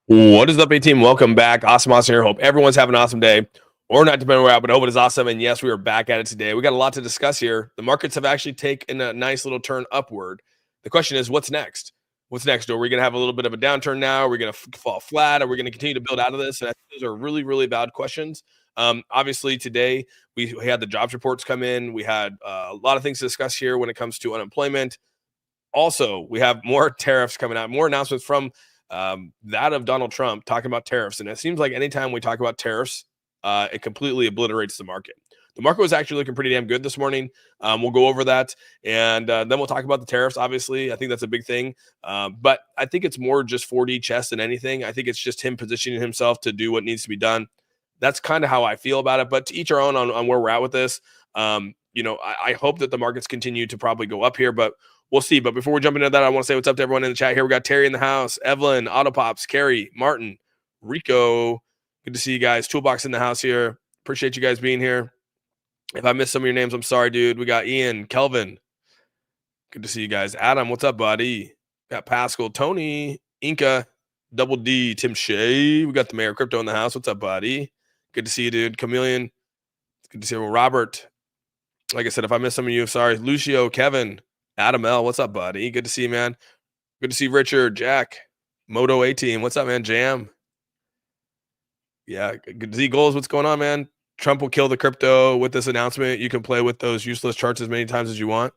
What is up, A team? Welcome back. Awesome here. Hope everyone's having an awesome day, or not, depending where you're at, but I hope it is awesome. And yes, we are back at it today. We got a lot to discuss here. The markets have actually taken a nice little turn upward. The question is, what's next? What's next? Are we going to have a little bit of a downturn now? Are we going to fall flat? Are we going to continue to build out of this? And I think those are really, really valid questions. Obviously, today we had the jobs reports come in. We had a lot of things to discuss here when it comes to unemployment. Also, we have more tariffs coming out, more announcements from that of Donald Trump talking about tariffs. And it seems like anytime we talk about tariffs, it completely obliterates the market. The market was actually looking pretty damn good this morning. We'll go over that. And then we'll talk about the tariffs, obviously. I think that's a big thing. But I think it's more just 4D chess than anything. I think it's just him positioning himself to do what needs to be done. That's kind of how I feel about it. But to each our own on where we're at with this. I hope that the markets continue to probably go up here, but we'll see. But before we jump into that, I want to say what's up to everyone in the chat here. We got Terry in the house, Evelyn, Autopops, Carrie, Martin, Rico. Good to see you guys. Toolbox in the house here. Appreciate you guys being here. If I missed some of your names, I'm sorry, dude. We got Ian, Kelvin. Good to see you guys. Adam, what's up, buddy? Got Pascal, Tony, Inca, Double D, Tim Shea. We got the Mayor of Crypto in the house. What's up, buddy? Good to see you, dude. Chameleon. Good to see everyone. Robert. Like I said, if I missed some of you, sorry. Lucio, Kevin, Adam L. What's up, buddy? Good to see you, man. Good to see Richard, Jack, Moto 18. What's up, man? Jam. Yeah, good to see Goals. What's going on, man? Trump will kill the crypto with this announcement. You can play with those useless charts as many times as you want.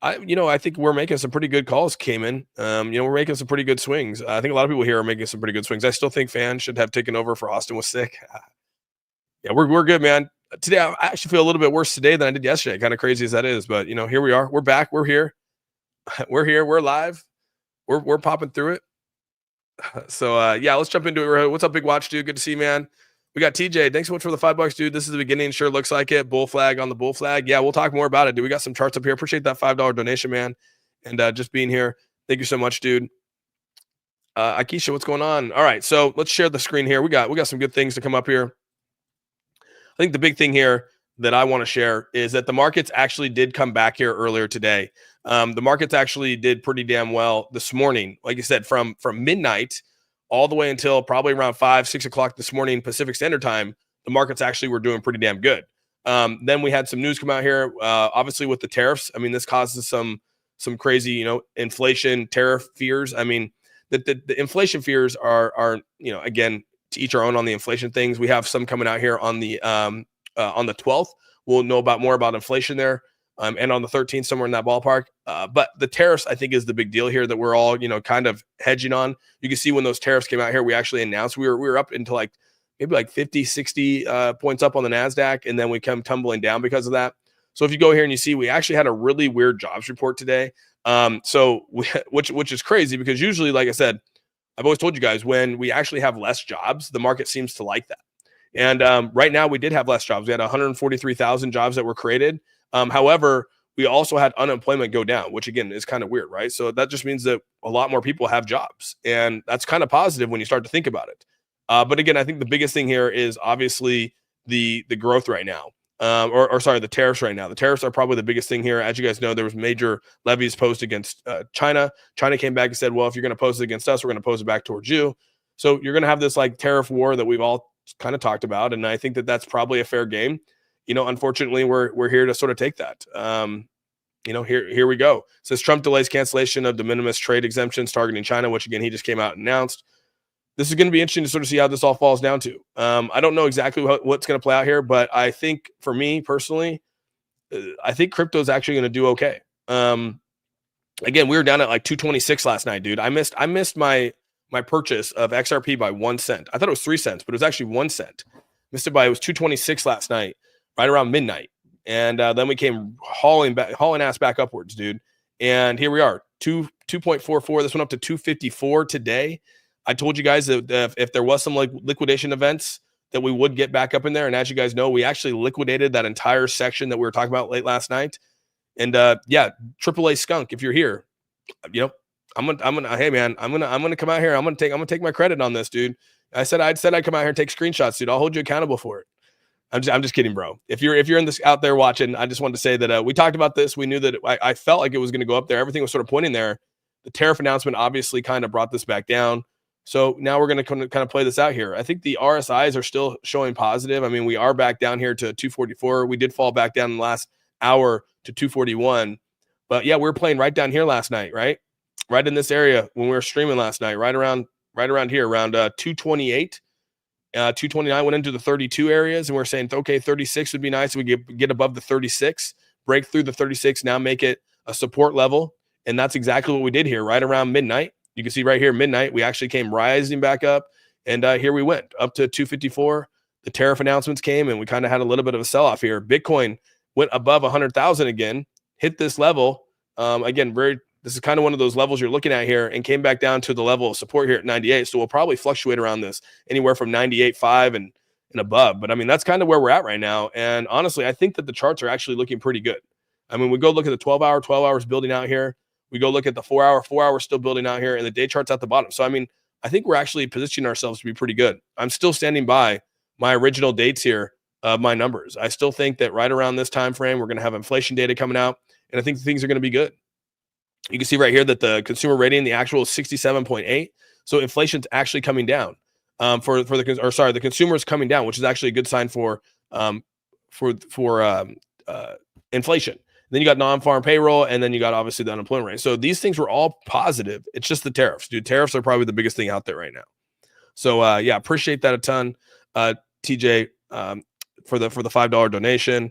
I think we're making some pretty good calls, Cayman. We're making some pretty good swings. I think a lot of people here are making some pretty good swings. I still think fans should have taken over for Austin was sick. Yeah, we're good, man. Today, I actually feel a little bit worse today than I did yesterday. Kind of crazy as that is, but here we are. We're back. We're here. We're here. We're live. We're popping through it. So yeah, let's jump into it. What's up, Big Watch, dude? Good to see you, man. We got TJ. Thanks so much for the $5, dude. This is the beginning. Sure looks like it. Bull flag on the bull flag. Yeah, we'll talk more about it, dude. We got some charts up here. Appreciate that $5 donation, man, and just being here. Thank you so much, dude. Akisha, what's going on? All right, so let's share the screen here. We got some good things to come up here. I think the big thing here that I want to share is that the markets actually did come back here earlier today. The markets actually did pretty damn well this morning. Like I said, from midnight all the way until probably around 5, 6 o'clock this morning Pacific Standard Time, the markets actually were doing pretty damn good. Then we had some news come out here, obviously with the tariffs. I mean, this causes some crazy, inflation, tariff fears. I mean, the inflation fears are again, to each our own on the inflation things. We have some coming out here on the 12th. We'll know more about inflation there, and on the 13th, somewhere in that ballpark. But the tariffs, I think, is the big deal here that we're all kind of hedging on. You can see when those tariffs came out here, we actually announced we were up into maybe 50, 60 points up on the NASDAQ, and then we come tumbling down because of that. So if you go here and you see, we actually had a really weird jobs report today. Which is crazy because usually, like I said, I've always told you guys, when we actually have less jobs, the market seems to like that. And right now we did have less jobs. We had 143,000 jobs that were created. However, we also had unemployment go down, which again is kind of weird, right? So that just means that a lot more people have jobs, and that's kind of positive when you start to think about it. But again, I think the biggest thing here is obviously the growth right now. The tariffs right now. The tariffs are probably the biggest thing here. As you guys know, there was major levies posed against China. China came back and said, well, if you're going to pose it against us, we're going to pose it back towards you. So you're going to have this tariff war that we've all kind of talked about. And I think that that's probably a fair game. Unfortunately, we're here to sort of take that. Here we go. It says Trump delays cancellation of de minimis trade exemptions targeting China, which again, he just came out and announced. This is going to be interesting to sort of see how this all falls down to. I don't know exactly what's going to play out here, but I think for me personally, I think crypto is actually going to do okay. Again, we were down at 226 last night, dude. I missed my purchase of XRP by 1 cent. I thought it was 3 cents, but it was actually 1 cent. Missed it by, it was 226 last night, right around midnight. And then we came hauling ass back upwards, dude. And here we are, 2.44. This went up to 254 today. I told you guys that if there was some liquidation events that we would get back up in there. And as you guys know, we actually liquidated that entire section that we were talking about late last night. And yeah, AAA skunk, if you're here, I'm gonna hey man, I'm gonna come out here. I'm gonna take my credit on this, dude. I'd come out here and take screenshots, dude. I'll hold you accountable for it. I'm just kidding, bro. If you're in this out there watching, I just wanted to say that we talked about this. We knew that I felt like it was going to go up there. Everything was sort of pointing there. The tariff announcement obviously kind of brought this back down. So now we're going to kind of play this out here. I think the RSIs are still showing positive. I mean, we are back down here to 244. We did fall back down in the last hour to 241. But yeah, we were playing right down here last night, right? Right in this area when we were streaming last night, right around here, around 228. 229 went into the 32 areas, and we're saying, okay, 36 would be nice. We get above the 36, break through the 36, now make it a support level. And that's exactly what we did here, right around midnight. You can see right here, midnight, we actually came rising back up, and here we went up to 254. The tariff announcements came, and we kind of had a little bit of a sell-off here. Bitcoin went above 100,000 again, hit this level. Again, this is kind of one of those levels you're looking at here, and came back down to the level of support here at 98. So we'll probably fluctuate around this anywhere from 98.5 and above. But I mean, that's kind of where we're at right now. And honestly, I think that the charts are actually looking pretty good. I mean, we go look at the 12 hours building out here. We go look at the 4 hour still building out here, and the day chart's at the bottom. So, I mean, I think we're actually positioning ourselves to be pretty good. I'm still standing by my original dates here of my numbers. I still think that right around this time frame, we're going to have inflation data coming out, and I think things are going to be good. You can see right here that the consumer rating, the actual is 67.8. So inflation's actually coming down. The consumer is coming down, which is actually a good sign for inflation. Then you got non-farm payroll, and then you got obviously the unemployment rate. So these things were all positive. It's just the tariffs, dude. Tariffs are probably the biggest thing out there right now. So yeah, appreciate that a ton, TJ, for the $5 donation.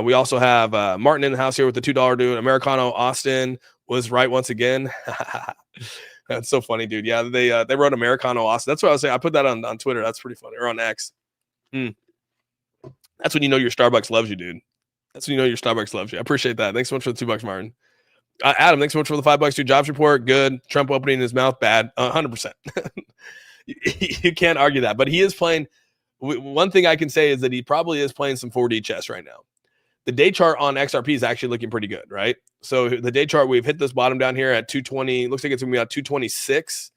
We also have Martin in the house here with the $2 dude. Americano Austin was right once again. That's so funny, dude. Yeah, they wrote Americano Austin. That's what I was saying. I put that on Twitter. That's pretty funny. Or on X. That's when you know your Starbucks loves you, dude. That's when you know your Starbucks loves you. I appreciate that. Thanks so much for the $2, Martin. Adam, thanks so much for the $5, dude. Jobs report, good. Trump opening his mouth, bad. 100%. You can't argue that. But he is playing. One thing I can say is that he probably is playing some 4D chess right now. The day chart on XRP is actually looking pretty good, right? So the day chart, we've hit this bottom down here at 220. Looks like it's going to be about 226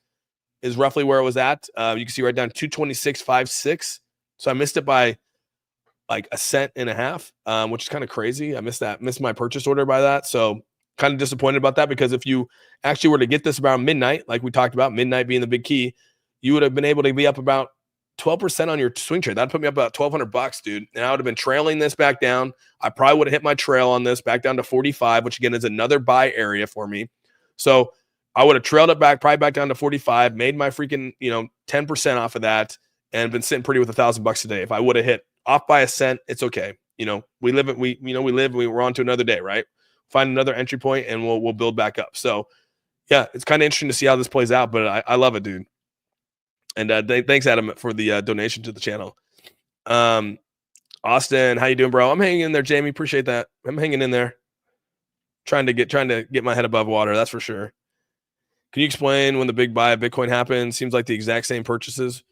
is roughly where it was at. You can see right down 226.56. So I missed it by like a cent and a half, which is kind of crazy. I missed my purchase order by that. So kind of disappointed about that, because if you actually were to get this around midnight, like we talked about, midnight being the big key, you would have been able to be up about 12% on your swing trade. That'd put me up about $1,200, dude. And I would have been trailing this back down. I probably would have hit my trail on this back down to 45, which again is another buy area for me. So I would have trailed it back, probably back down to 45, made my freaking, 10% off of that, and been sitting pretty with $1,000 a day. If I would have hit off by a cent, it's okay. We're on to another day, right? Find another entry point and we'll build back up. So yeah, it's kind of interesting to see how this plays out, but I love it, dude. And thanks, Adam, for the donation to the channel. Austin, how you doing, bro? I'm hanging in there, Jamie. Appreciate that. I'm hanging in there. Trying to get my head above water, that's for sure. Can you explain when the big buy of Bitcoin happened? Seems like the exact same purchases.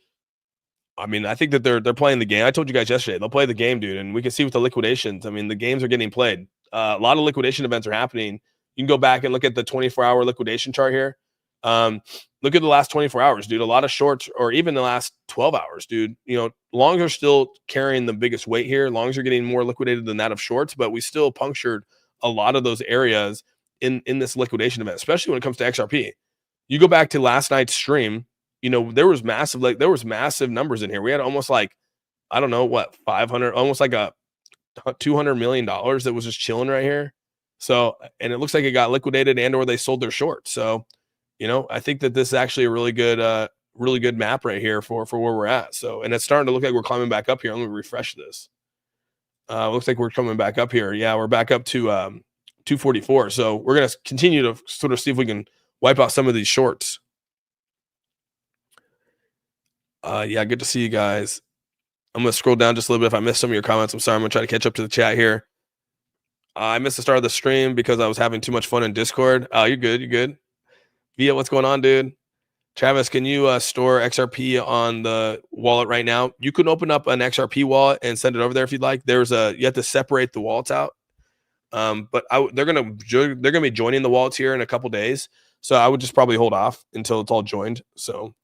I mean, I think that they're playing the game. I told you guys yesterday, they'll play the game, dude. And we can see with the liquidations. I mean, the games are getting played. A lot of liquidation events are happening. You can go back and look at the 24-hour liquidation chart here. Look at the last 24 hours, dude. A lot of shorts, or even the last 12 hours, dude. Longs are still carrying the biggest weight here. Longs are getting more liquidated than that of shorts, but we still punctured a lot of those areas in this liquidation event, especially when it comes to XRP. You go back to last night's stream, there was massive numbers in here. We had almost like, I don't know what, 500, almost like a $200 million that was just chilling right here. So, and it looks like it got liquidated and or they sold their short. So, I think that this is actually a really good map right here for where we're at. So, and it's starting to look like we're climbing back up here. Let me refresh this. Looks like we're coming back up here. Yeah, we're back up to 244. So we're going to continue to sort of see if we can wipe out some of these shorts. Yeah, good to see you guys. I'm going to scroll down just a little bit. If I missed some of your comments, I'm sorry. I'm going to try to catch up to the chat here. I missed the start of the stream because I was having too much fun in Discord. You're good. You're good. Via, what's going on, dude? Travis, can you store XRP on the wallet right now? You can open up an XRP wallet and send it over there if you'd like. You have to separate the wallets out. But they're gonna be joining the wallets here in a couple days. So I would just probably hold off until it's all joined. So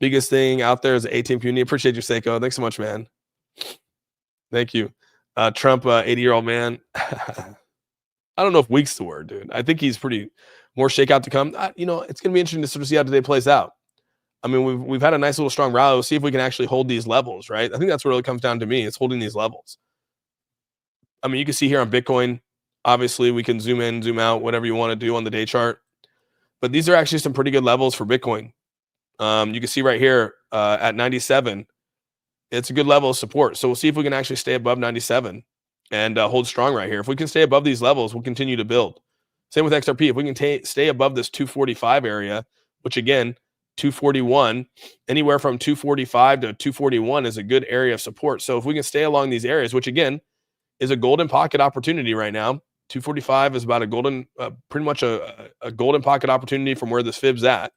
biggest thing out there is the ATM community. Appreciate you, Seiko. Thanks so much, man. Thank you. Trump, 80-year-old man. I don't know if week's the word, dude. I think he's pretty more shakeout to come. It's going to be interesting to sort of see how today plays out. I mean, we've had a nice little strong rally. We'll see if we can actually hold these levels, right? I think that's what it really comes down to me. It's holding these levels. I mean, you can see here on Bitcoin, obviously we can zoom in, zoom out, whatever you want to do on the day chart. But these are actually some pretty good levels for Bitcoin. You can see right here at 97, it's a good level of support. So we'll see if we can actually stay above 97 and hold strong right here. If we can stay above these levels, we'll continue to build. Same with XRP. If we can stay above this 245 area, which again, 241, anywhere from 245 to 241 is a good area of support. So if we can stay along these areas, which again is a golden pocket opportunity right now, 245 is about a golden, pretty much a golden pocket opportunity from where this fib's at.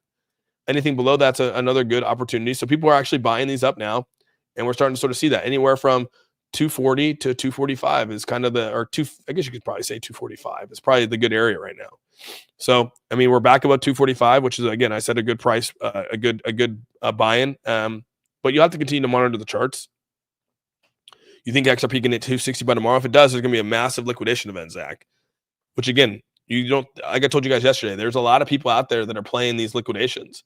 Anything below that's another good opportunity. So people are actually buying these up now, and we're starting to sort of see that anywhere from 240 to 245 is kind of I guess you could probably say 245 is probably the good area right now. So, I mean, we're back about 245, which is, again, I said a good price, a good buy-in. But you have to continue to monitor the charts. You think XRP can hit 260 by tomorrow? If it does, there's going to be a massive liquidation event, Zach. Which again, you don't. Like I told you guys yesterday, there's a lot of people out there that are playing these liquidations.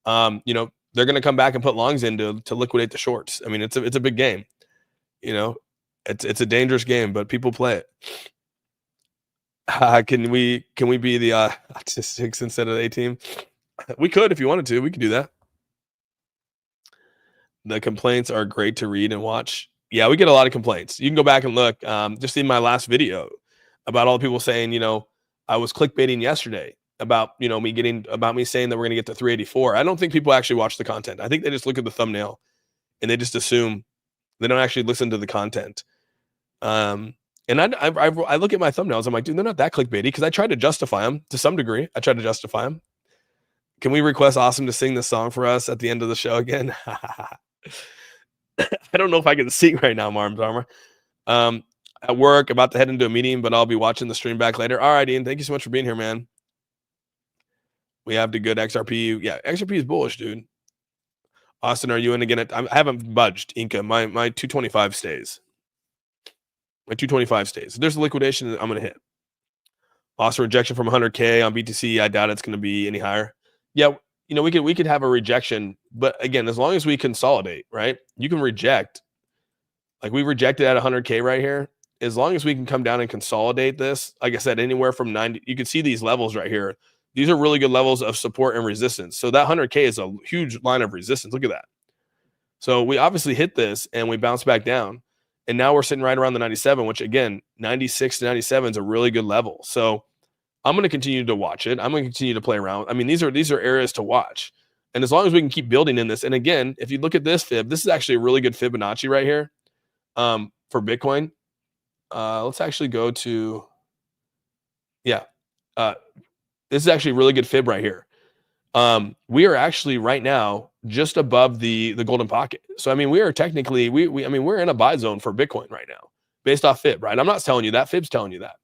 They're going to come back and put longs in to liquidate the shorts. I mean, it's a big game. It's a dangerous game, but people play it. Can we be the statistics instead of the A team? We could if you wanted to. We could do that. The complaints are great to read and watch. Yeah, we get a lot of complaints. You can go back and look. Just in my last video about all the people saying, I was clickbaiting yesterday about me saying that we're going to get to 384. I don't think people actually watch the content. I think they just look at the thumbnail and they just assume. They don't actually listen to the content. And I look at my thumbnails. I'm like, dude, they're not that clickbaity, because I try to justify them to some degree. I try to justify them. Can we request Awesome to sing this song for us at the end of the show again? I don't know if I can sing right now, Marms Armor. At work, about to head into a meeting, but I'll be watching the stream back later. All right, Ian, thank you so much for being here, man. We have the good XRP. Yeah, XRP is bullish, dude. Austin, are you in again? I haven't budged, Inca. My 225 stays. My 225 stays. If there's a liquidation, I'm going to hit. Also, rejection from 100K on BTC. I doubt it's going to be any higher. Yeah, we could have a rejection, but again, as long as we consolidate, right? You can reject. Like we rejected at 100K right here. As long as we can come down and consolidate this, like I said, anywhere from 90, you can see these levels right here. These are really good levels of support and resistance. So that 100K is a huge line of resistance. Look at that. So we obviously hit this and we bounce back down. And now we're sitting right around the 97, which again, 96 to 97 is a really good level. So I'm going to continue to watch it. I'm going to continue to play around. I mean, these are areas to watch. And as long as we can keep building in this, and again, if you look at this fib, this is actually a really good Fibonacci right here for Bitcoin. Let's actually go to, this is actually a really good fib right here. We are actually right now just above the golden pocket. So I mean, we are technically we're in a buy zone for Bitcoin right now, based off fib, right? I'm not telling you that, fib's telling you that.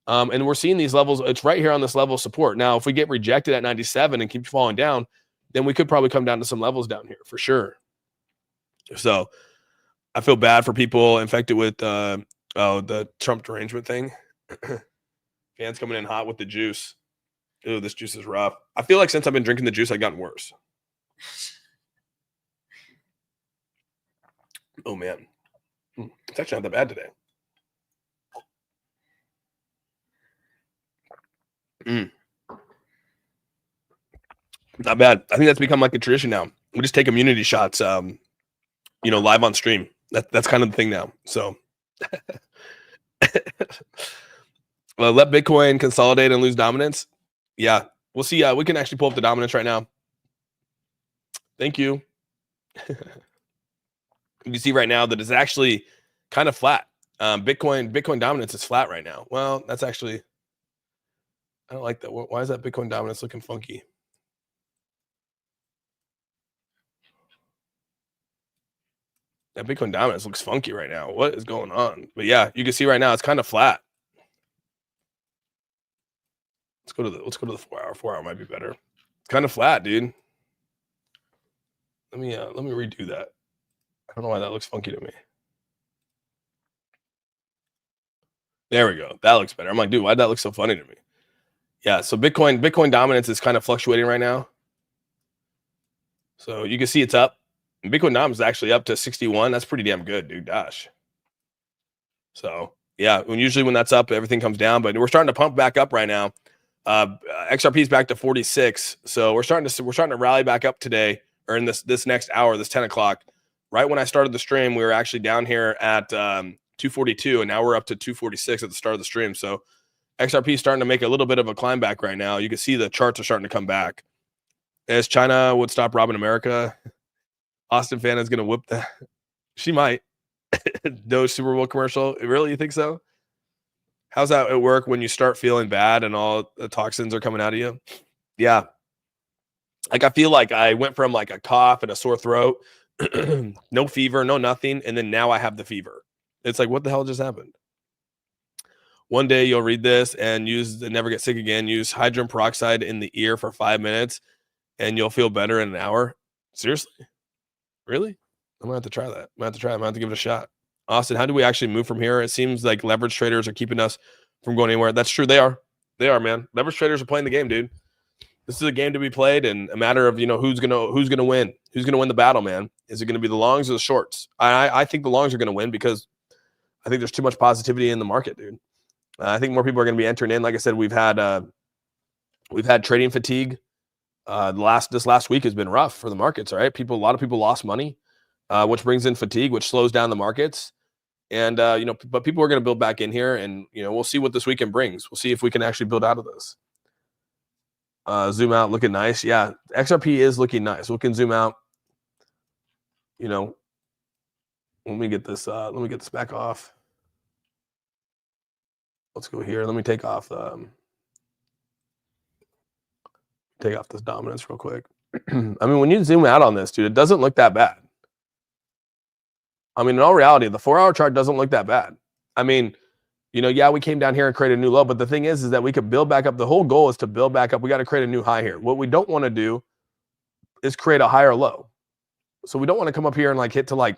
And we're seeing these levels. It's right here on this level of support. Now, if we get rejected at 97 and keep falling down, then we could probably come down to some levels down here for sure. So I feel bad for people infected with the Trump derangement thing. Fans coming in hot with the juice. Ooh, this juice is rough. I feel like since I've been drinking the juice, I've gotten worse. Oh, man. It's actually not that bad today. Not bad. I think that's become like a tradition now. We just take immunity shots, live on stream. That's kind of the thing now. So well, let Bitcoin consolidate and lose dominance. Yeah, we'll see. We can actually pull up the dominance right now. Thank you. You can see right now that it's actually kind of flat. Bitcoin dominance is flat right now. Well, that's actually, I don't like that. Why is that Bitcoin dominance looking funky? That Bitcoin dominance looks funky right now. What is going on? But yeah, you can see right now it's kind of flat. Let's go to the 4 hour. 4 hour might be better. It's kind of flat, dude. Let me redo that. I don't know why that looks funky to me. There we go. That looks better. I'm like, dude, why'd that look so funny to me? Yeah, so Bitcoin dominance is kind of fluctuating right now. So you can see it's up. Bitcoin Dom is actually up to 61. That's pretty damn good, dude. Gosh. So yeah, usually when that's up, everything comes down, but we're starting to pump back up right now. XRP is back to 46. So we're starting to rally back up today, or in this next hour, this 10 o'clock. Right when I started the stream, we were actually down here at 242, and now we're up to 246 at the start of the stream. So XRP is starting to make a little bit of a climb back right now. You can see the charts are starting to come back. As China would stop robbing America, Austin fan is going to whip that. She might. Doge Super Bowl commercial. Really? You think so? How's that at work when you start feeling bad and all the toxins are coming out of you? Yeah. Like I feel like I went from like a cough and a sore throat, no fever, no nothing, and then now I have the fever. It's like, what the hell just happened? One day you'll read this and never get sick again. Use hydrogen peroxide in the ear for 5 minutes and you'll feel better in an hour. Seriously? Really? I'm gonna have to try that. I'm gonna have to try it. I'm gonna have to give it a shot. Austin, how do we actually move from here? It seems like leverage traders are keeping us from going anywhere. That's true. They are, man. Leverage traders are playing the game, dude. This is a game to be played, and a matter of who's gonna win. Who's gonna win the battle, man? Is it gonna be the longs or the shorts? I think the longs are gonna win because I think there's too much positivity in the market, dude. I think more people are gonna be entering in. Like I said, we've had trading fatigue. This last week has been rough for the markets. All right, a lot of people lost money, which brings in fatigue, which slows down the markets. And but people are going to build back in here, and we'll see what this weekend brings. We'll see if we can actually build out of this. Zoom out, looking nice. Yeah, XRP is looking nice. We can zoom out. Let me get this. Let me get this back off. Let's go here. Let me take off this dominance real quick. I mean, when you zoom out on this, dude, it doesn't look that bad. I mean, in all reality, the 4-hour chart doesn't look that bad. I mean, yeah, we came down here and created a new low, but the thing is that we could build back up. The whole goal is to build back up. We got to create a new high here. What we don't want to do is create a higher low. So we don't want to come up here and like hit to like,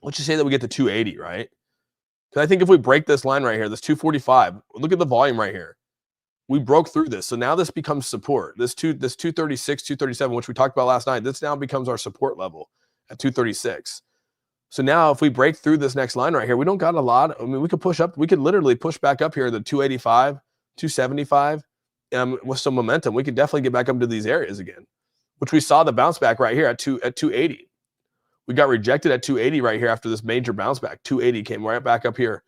let's just say that we get to 280, right? Because I think if we break this line right here, this 245, look at the volume right here. We broke through this. So now this becomes support. This 236, 237, which we talked about last night, this now becomes our support level at 236. So now if we break through this next line right here, we don't got a lot. I mean, we could push up. We could literally push back up here to 285, 275 with some momentum. We could definitely get back up to these areas again, which we saw the bounce back right here at 280. We got rejected at 280 right here after this major bounce back. 280 came right back up here.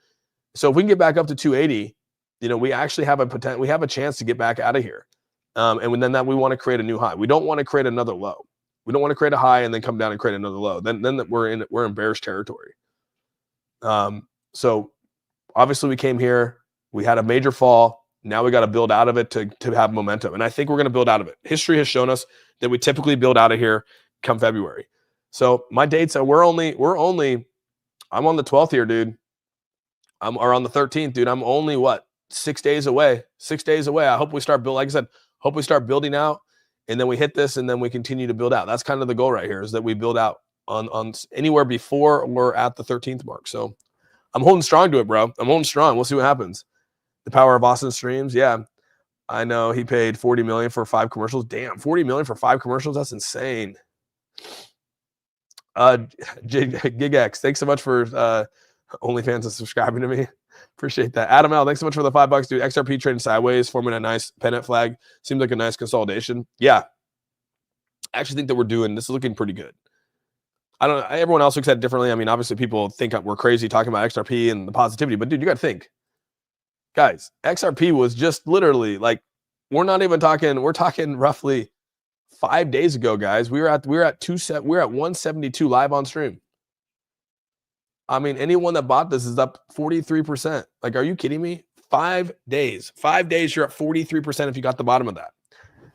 So if we can get back up to 280, we actually have a chance to get back out of here. And then that we want to create a new high. We don't want to create another low. We don't want to create a high and then come down and create another low. Then we're in bearish territory. So obviously we came here, we had a major fall. Now we got to build out of it to have momentum. And I think we're going to build out of it. History has shown us that we typically build out of here come February. So my dates are I'm on the 12th here, dude. Or on the 13th, dude. I'm only 6 days away. 6 days away. I hope we start building, like I said, hope we start building out. And then we hit this, and then we continue to build out. That's kind of the goal right here, is that we build out on anywhere before we're at the 13th mark. So I'm holding strong to it, bro. I'm holding strong. We'll see what happens. The power of Austin streams. Yeah, I know he paid $40 million for 5 commercials. Damn, $40 million for 5 commercials. That's insane. GigX, thanks so much for OnlyFans and subscribing to me. Appreciate that. Adam L, thanks so much for the $5, dude. XRP trading sideways, forming a nice pennant flag. Seems like a nice consolidation. Yeah. I actually think that this is looking pretty good. I don't know. Everyone else looks at it differently. I mean, obviously people think we're crazy talking about XRP and the positivity, but dude, you got to think. Guys, XRP was just literally like, we're talking roughly 5 days ago, guys. We were at 172 live on stream. I mean, anyone that bought this is up 43%. Like, are you kidding me? 5 days. 5 days, you're at 43% if you got the bottom of that.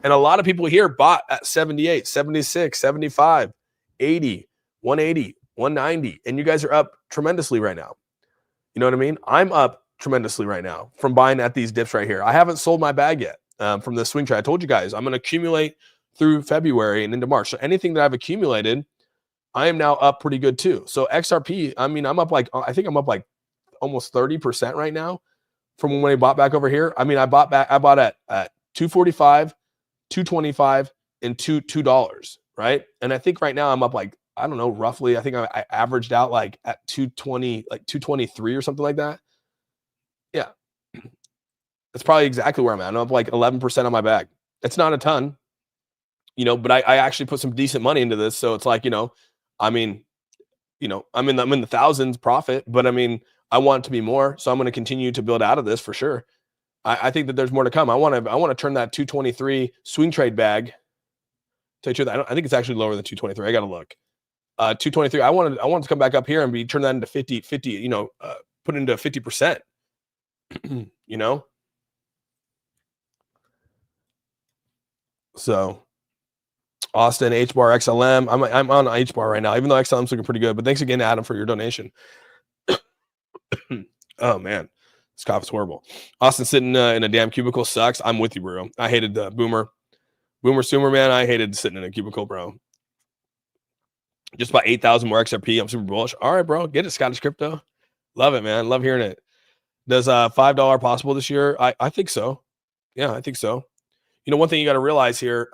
And a lot of people here bought at 78, 76, 75, 80, 180, 190. And you guys are up tremendously right now. You know what I mean? I'm up tremendously right now from buying at these dips right here. I haven't sold my bag yet from the swing trade. I told you guys, I'm going to accumulate through February and into March. So anything that I've accumulated, I am now up pretty good too. So XRP, I mean, I think I'm up like almost 30% right now from when I bought back over here. I mean, I bought at 245, 225, and $2, right? And I think right now I'm up like, I don't know, roughly, I think I averaged out like at 220, like 223 or something like that. Yeah. That's probably exactly where I'm at. I'm up like 11% on my bag. It's not a ton, but I actually put some decent money into this. So it's like, I mean, I'm in the thousands profit, but I mean, I want it to be more. So I'm going to continue to build out of this for sure. I think that there's more to come. I want to turn that 223 swing trade bag. Tell you the truth, I think it's actually lower than 223. I got to look. 223. I wanted to come back up here and turn that into 50, put into 50%. So Austin, H bar, XLM. I'm on H bar right now, even though XLM's looking pretty good. But thanks again, Adam, for your donation. Oh man, this cough is horrible. Austin sitting in a damn cubicle sucks. I'm with you, bro. I hated the boomer Sumer, man. I hated sitting in a cubicle, bro. Just about 8,000 more XRP. I'm super bullish. All right, bro. Get it, Scottish Crypto. Love it, man. Love hearing it. Does $5 possible this year? I think so. Yeah, I think so. One thing you got to realize here,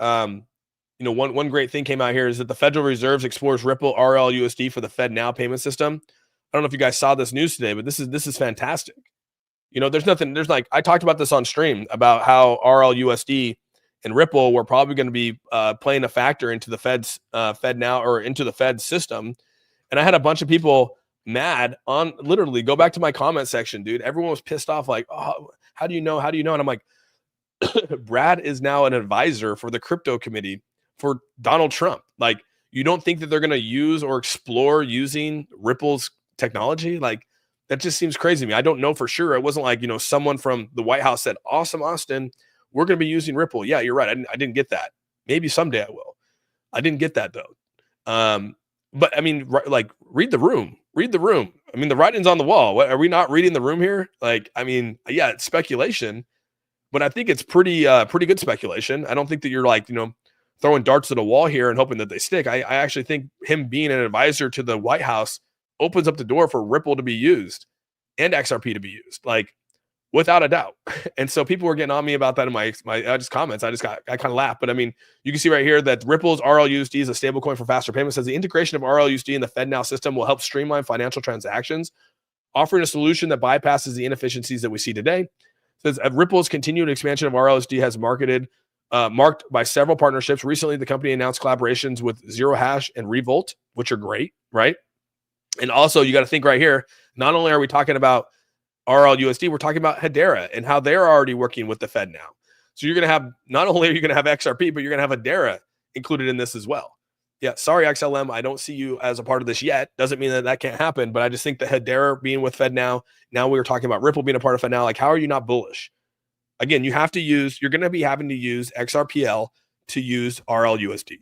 one great thing came out here is that the Federal Reserve explores Ripple RLUSD for the FedNow payment system. I don't know if you guys saw this news today, but this is fantastic. There's like, I talked about this on stream about how RLUSD and Ripple were probably going to be playing a factor into the Fed's FedNow or into the Fed system. And I had a bunch of people mad on, literally, go back to my comment section, dude. Everyone was pissed off, like, oh, how do you know? And I'm like, Brad is now an advisor for the crypto committee for Donald Trump. Like, you don't think that they're going to use or explore using Ripple's technology? Like, that just seems crazy to me. I don't know for sure. It wasn't like, someone from the White House said, awesome, Austin, we're going to be using Ripple. Yeah, you're right. I didn't get that. Maybe someday I will. I didn't get that though. But I mean, like, read the room. I mean, the writing's on the wall. What, are we not reading the room here? Like, I mean, yeah, it's speculation, but I think it's pretty good speculation. I don't think that you're like, throwing darts at a wall here and hoping that they stick. I actually think him being an advisor to the White House opens up the door for Ripple to be used and XRP to be used, like, without a doubt. And so people were getting on me about that in my just comments. I kind of laughed, but I mean, you can see right here that Ripple's RLUSD is a stablecoin for faster payments. Says the integration of RLUSD in the FedNow system will help streamline financial transactions, offering a solution that bypasses the inefficiencies that we see today. Says Ripple's continued expansion of RLUSD has marked by several partnerships. Recently, the company announced collaborations with Zero Hash and Revolt, which are great, right? And also, you got to think right here, not only are we talking about RLUSD, we're talking about Hedera and how they're already working with the Fed now. So you're going to have, not only are you going to have XRP, but you're going to have Hedera included in this as well. Yeah, sorry, XLM, I don't see you as a part of this yet. Doesn't mean that can't happen, but I just think that Hedera being with FedNow, now we were talking about Ripple being a part of FedNow. Like, how are you not bullish? Again, you're going to be having to use XRPL to use RLUSD.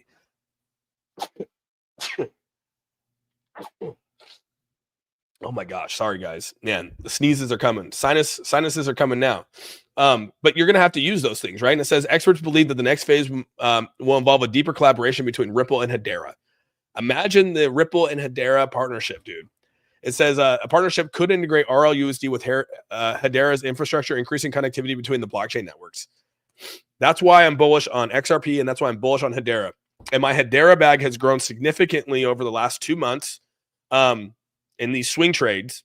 Oh my gosh, sorry guys. Man, the sneezes are coming. Sinuses are coming now. But you're going to have to use those things, right? And it says experts believe that the next phase will involve a deeper collaboration between Ripple and Hedera. Imagine the Ripple and Hedera partnership, dude. It says a partnership could integrate RLUSD with Hedera's infrastructure, increasing connectivity between the blockchain networks. That's why I'm bullish on XRP, and that's why I'm bullish on Hedera. And my Hedera bag has grown significantly over the last 2 months. In these swing trades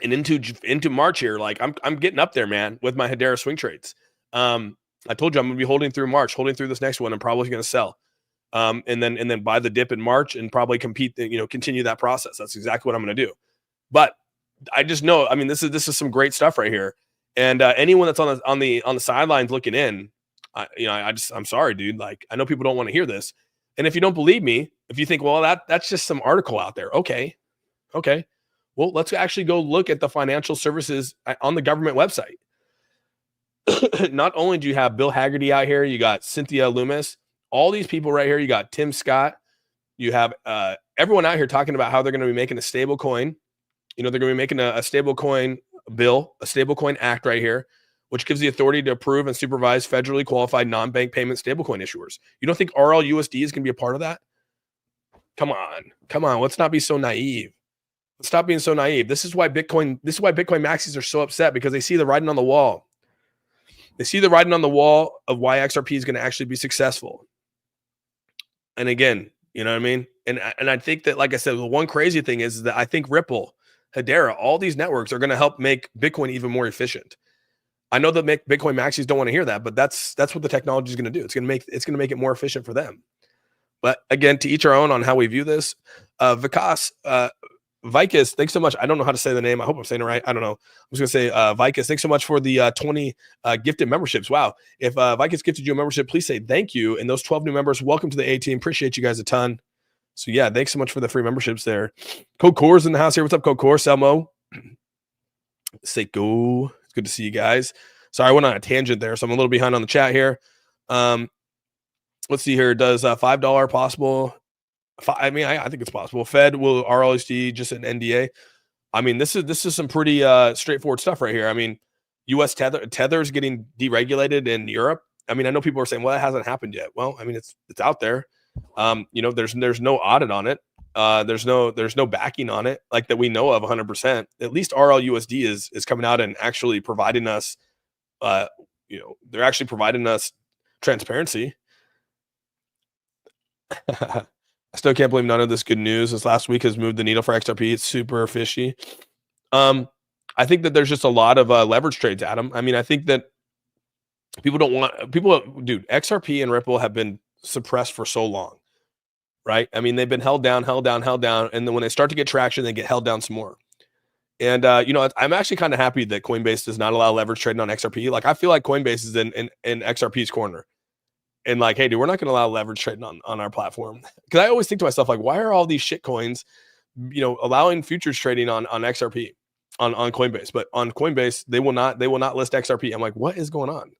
and into March here, like I'm getting up there, man, with my Hedera swing trades. I told you I'm gonna be holding through March, holding through this next one. I'm probably gonna sell, and then buy the dip in March and probably continue that process. That's exactly what I'm gonna do. But I just know, I mean, this is some great stuff right here. And anyone that's on the sidelines looking in, I'm sorry, dude. Like, I know people don't want to hear this, and if you don't believe me, if you think, well, that's just some article out there, okay. Well, let's actually go look at the financial services on the government website. Not only do you have Bill Haggerty out here, you got Cynthia Loomis, all these people right here. You got Tim Scott. You have everyone out here talking about how they're going to be making a stable coin. They're going to be making a stable coin bill, a stable coin act right here, which gives the authority to approve and supervise federally qualified non-bank payment stablecoin issuers. You don't think RLUSD is going to be a part of that? Come on. Let's not be so naive. Stop being so naive. This is why Bitcoin maxis are so upset, because they see the writing on the wall. They see the writing on the wall of why XRP is going to actually be successful. And again, you know what I mean? And I think that, like I said, the one crazy thing is that I think Ripple, Hedera, all these networks are going to help make Bitcoin even more efficient. I know that Bitcoin maxis don't want to hear that, but that's what the technology is going to do. It's going to make it more efficient for them. But again, to each our own on how we view this. Vikas, Vikas, thanks so much. I don't know how to say the name. I hope I'm saying it right. I don't know. I'm just going to say Vikas, thanks so much for the 20 gifted memberships. Wow. If Vikas gifted you a membership, please say thank you. And those 12 new members, welcome to the A team. Appreciate you guys a ton. So yeah, thanks so much for the free memberships there. Code Core's in the house here. What's up, Code Core? Selmo. Say go. It's good to see you guys. Sorry, I went on a tangent there, so I'm a little behind on the chat here. Let's see here. Does $5 possible? I mean, I think it's possible. Fed will RLHD just an NDA. I mean, this is some pretty straightforward stuff right here. I mean, U.S. Tether's getting deregulated in Europe. I mean, I know people are saying, well, that hasn't happened yet. Well, I mean, it's out there. You know, there's no audit on it. There's no backing on it, like that we know of 100%. At least RLUSD is coming out and actually providing us, you know, they're actually providing us transparency. I still can't believe none of this good news this last week has moved the needle for XRP. It's super fishy. I think that there's just a lot of leverage trades, Adam. I mean, I think that dude, XRP and Ripple have been suppressed for so long, right? I mean, they've been held down, and then when they start to get traction, they get held down some more. And you know, I'm actually kind of happy that Coinbase does not allow leverage trading on XRP. Like, I feel like Coinbase is in XRP's corner. And like, hey, dude, we're not going to allow leverage trading on our platform. Because I always think to myself, like, why are all these shit coins, you know, allowing futures trading on XRP on Coinbase? But on Coinbase, they will not list XRP. I'm like, what is going on?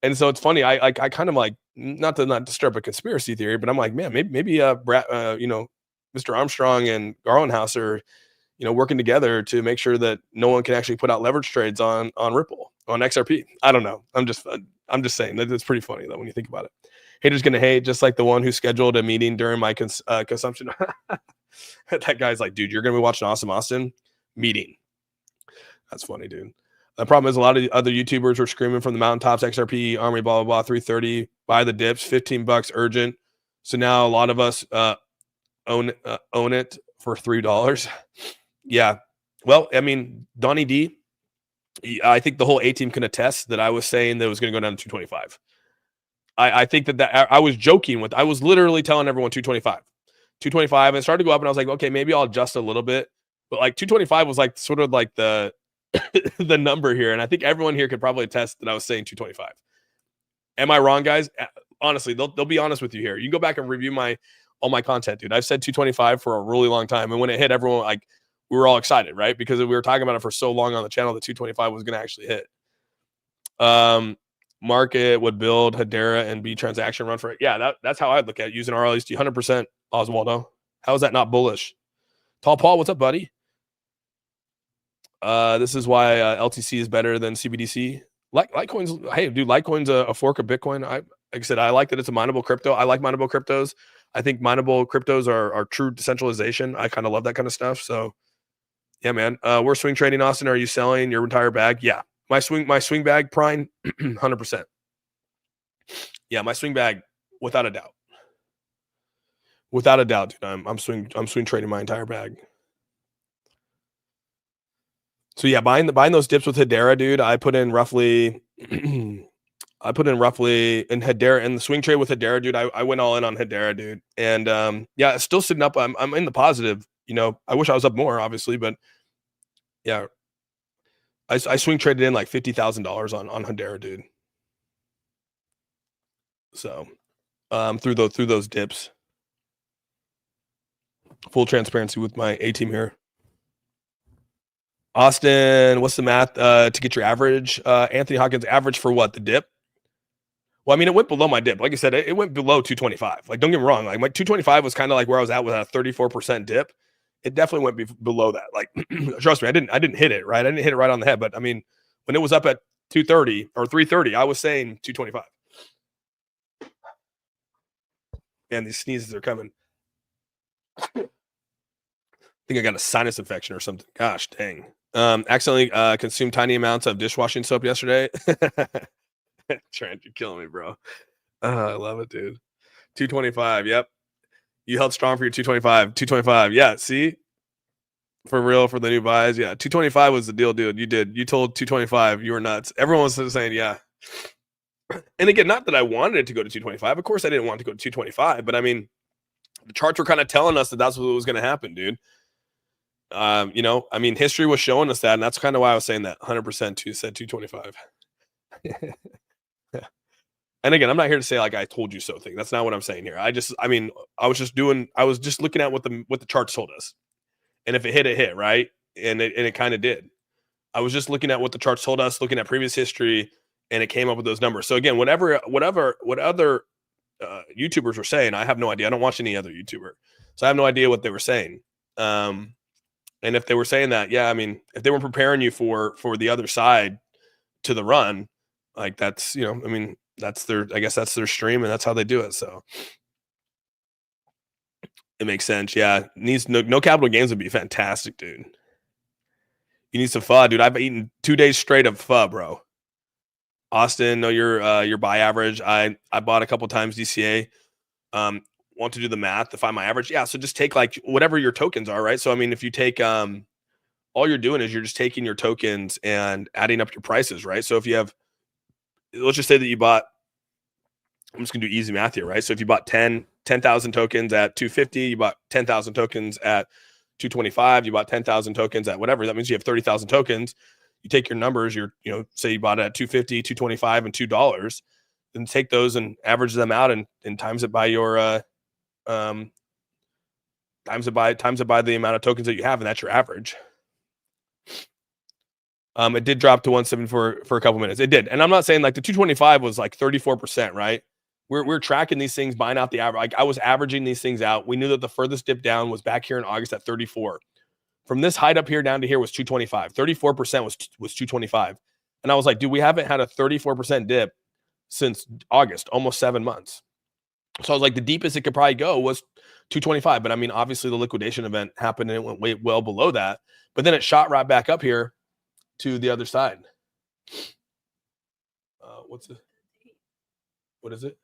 And so it's funny. I kind of like, not to disturb a conspiracy theory, but I'm like, man, maybe Brad, you know, Mr. Armstrong and Garlandhouse are, you know, working together to make sure that no one can actually put out leverage trades on Ripple, on XRP. I don't know. I'm just saying that it's pretty funny though when you think about it. Haters gonna hate, just like the one who scheduled a meeting during my consumption. That guy's like, dude, you're gonna be watching Awesome Austin meeting. That's funny, dude. The problem is a lot of the other YouTubers were screaming from the mountaintops, XRP, Army, blah, blah, blah, 330, buy the dips, $15 urgent. So now a lot of us own it for $3. Yeah. Well, I mean, Donnie D, I think the whole A team can attest that I was saying that it was going to go down to 225. I think that I was joking with, I was literally telling everyone 225, and it started to go up, and I was like, okay, maybe I'll adjust a little bit. But like 225 was like sort of like the the number here. And I think everyone here could probably attest that I was saying 225. Am I wrong, guys? Honestly, they'll be honest with you here. You can go back and review all my content, dude. I've said 225 for a really long time. And when it hit, everyone, like, we were all excited, right? Because we were talking about it for so long on the channel that 225 was going to actually hit. Market would build Hedera and be transaction run for it. Yeah, that's how I'd look at it, using RLHD 100%. Oswaldo, how is that not bullish? Tall Paul, what's up, buddy? This is why LTC is better than CBDC. Litecoin's, hey, dude, Litecoin's a fork of Bitcoin. Like I said, I like that it's a mineable crypto. I like mineable cryptos. I think mineable cryptos are true decentralization. I kind of love that kind of stuff. So, yeah, man. We're swing trading, Austin. Are you selling your entire bag? Yeah, my swing bag, Prime, 100%. Yeah, my swing bag, without a doubt. Without a doubt, dude. I'm swing trading my entire bag. So yeah, buying those dips with Hedera, dude. I put in roughly in Hedera, and the swing trade with Hedera, dude. I went all in on Hedera, dude. And yeah, it's still sitting up. I'm in the positive. You know, I wish I was up more, obviously, but yeah, I swing traded in like $50,000 on Hedera, dude. So through those dips. Full transparency with my A team here. Austin, what's the math to get your average? Anthony Hawkins, average for what? The dip? Well, I mean, it went below my dip. Like I said, it went below 225. Like, don't get me wrong. Like, my 225 was kind of like where I was at with a 34% dip. It definitely went below that. Like, trust me, I didn't hit it, right? I didn't hit it right on the head. But I mean, when it was up at 230 or 330, I was saying 225. Man, these sneezes are coming. I think I got a sinus infection or something. Gosh, dang. Accidentally consumed tiny amounts of dishwashing soap yesterday. Trent, you're killing me, bro. I love it, dude. 225. Yep. You held strong for your 225. 225. Yeah, see? For real, for the new buys. Yeah, 225 was the deal, dude. You did. You told 225. You were nuts. Everyone was saying, yeah. And again, not that I wanted it to go to 225. Of course, I didn't want it to go to 225. But I mean, the charts were kind of telling us that that's what was going to happen, dude. You know, I mean, history was showing us that, and that's kind of why I was saying that 100% to said 225. Yeah. And again, I'm not here to say like I told you so thing. That's not what I'm saying here. I mean, I was just looking at what the charts told us. And if it hit, it hit, right? And it kind of did. I was just looking at what the charts told us, looking at previous history, and it came up with those numbers. So again, what other YouTubers were saying, I have no idea. I don't watch any other YouTuber, so I have no idea what they were saying. And if they were saying that, yeah, I mean, if they were preparing you for the other side to the run, like that's, you know, I mean, I guess that's their stream and that's how they do it. So it makes sense. Yeah. Needs no capital gains would be fantastic, dude. You need some pho, dude. I've eaten 2 days straight of pho, bro. Austin, know your buy average. I bought a couple times DCA. Want to do the math to find my average? Yeah. So just take like whatever your tokens are, right? So I mean, if you take all you're doing is you're just taking your tokens and adding up your prices, right? So if you have, let's just say that you bought, I'm just gonna do easy math here, right? So if you bought 10,000 tokens at 250, you bought 10,000 tokens at 225, you bought 10,000 tokens at whatever, that means you have 30,000 tokens. You take your numbers, say you bought it at 250, 225, and $2, then take those and average them out and times it by your times it by the amount of tokens that you have, and that's your average. It did drop to 174 for a couple minutes. It did. And I'm not saying like the 225 was like 34%, right? We're tracking these things, buying out the average. Like I was averaging these things out. We knew that the furthest dip down was back here in August at 34. From this height up here down to here was 225. 34% was 225. And I was like, dude, we haven't had a 34% dip since August, almost 7 months. So I was like, the deepest it could probably go was 225. But I mean, obviously the liquidation event happened and it went way well below that. But then it shot right back up here to the other side. What is it?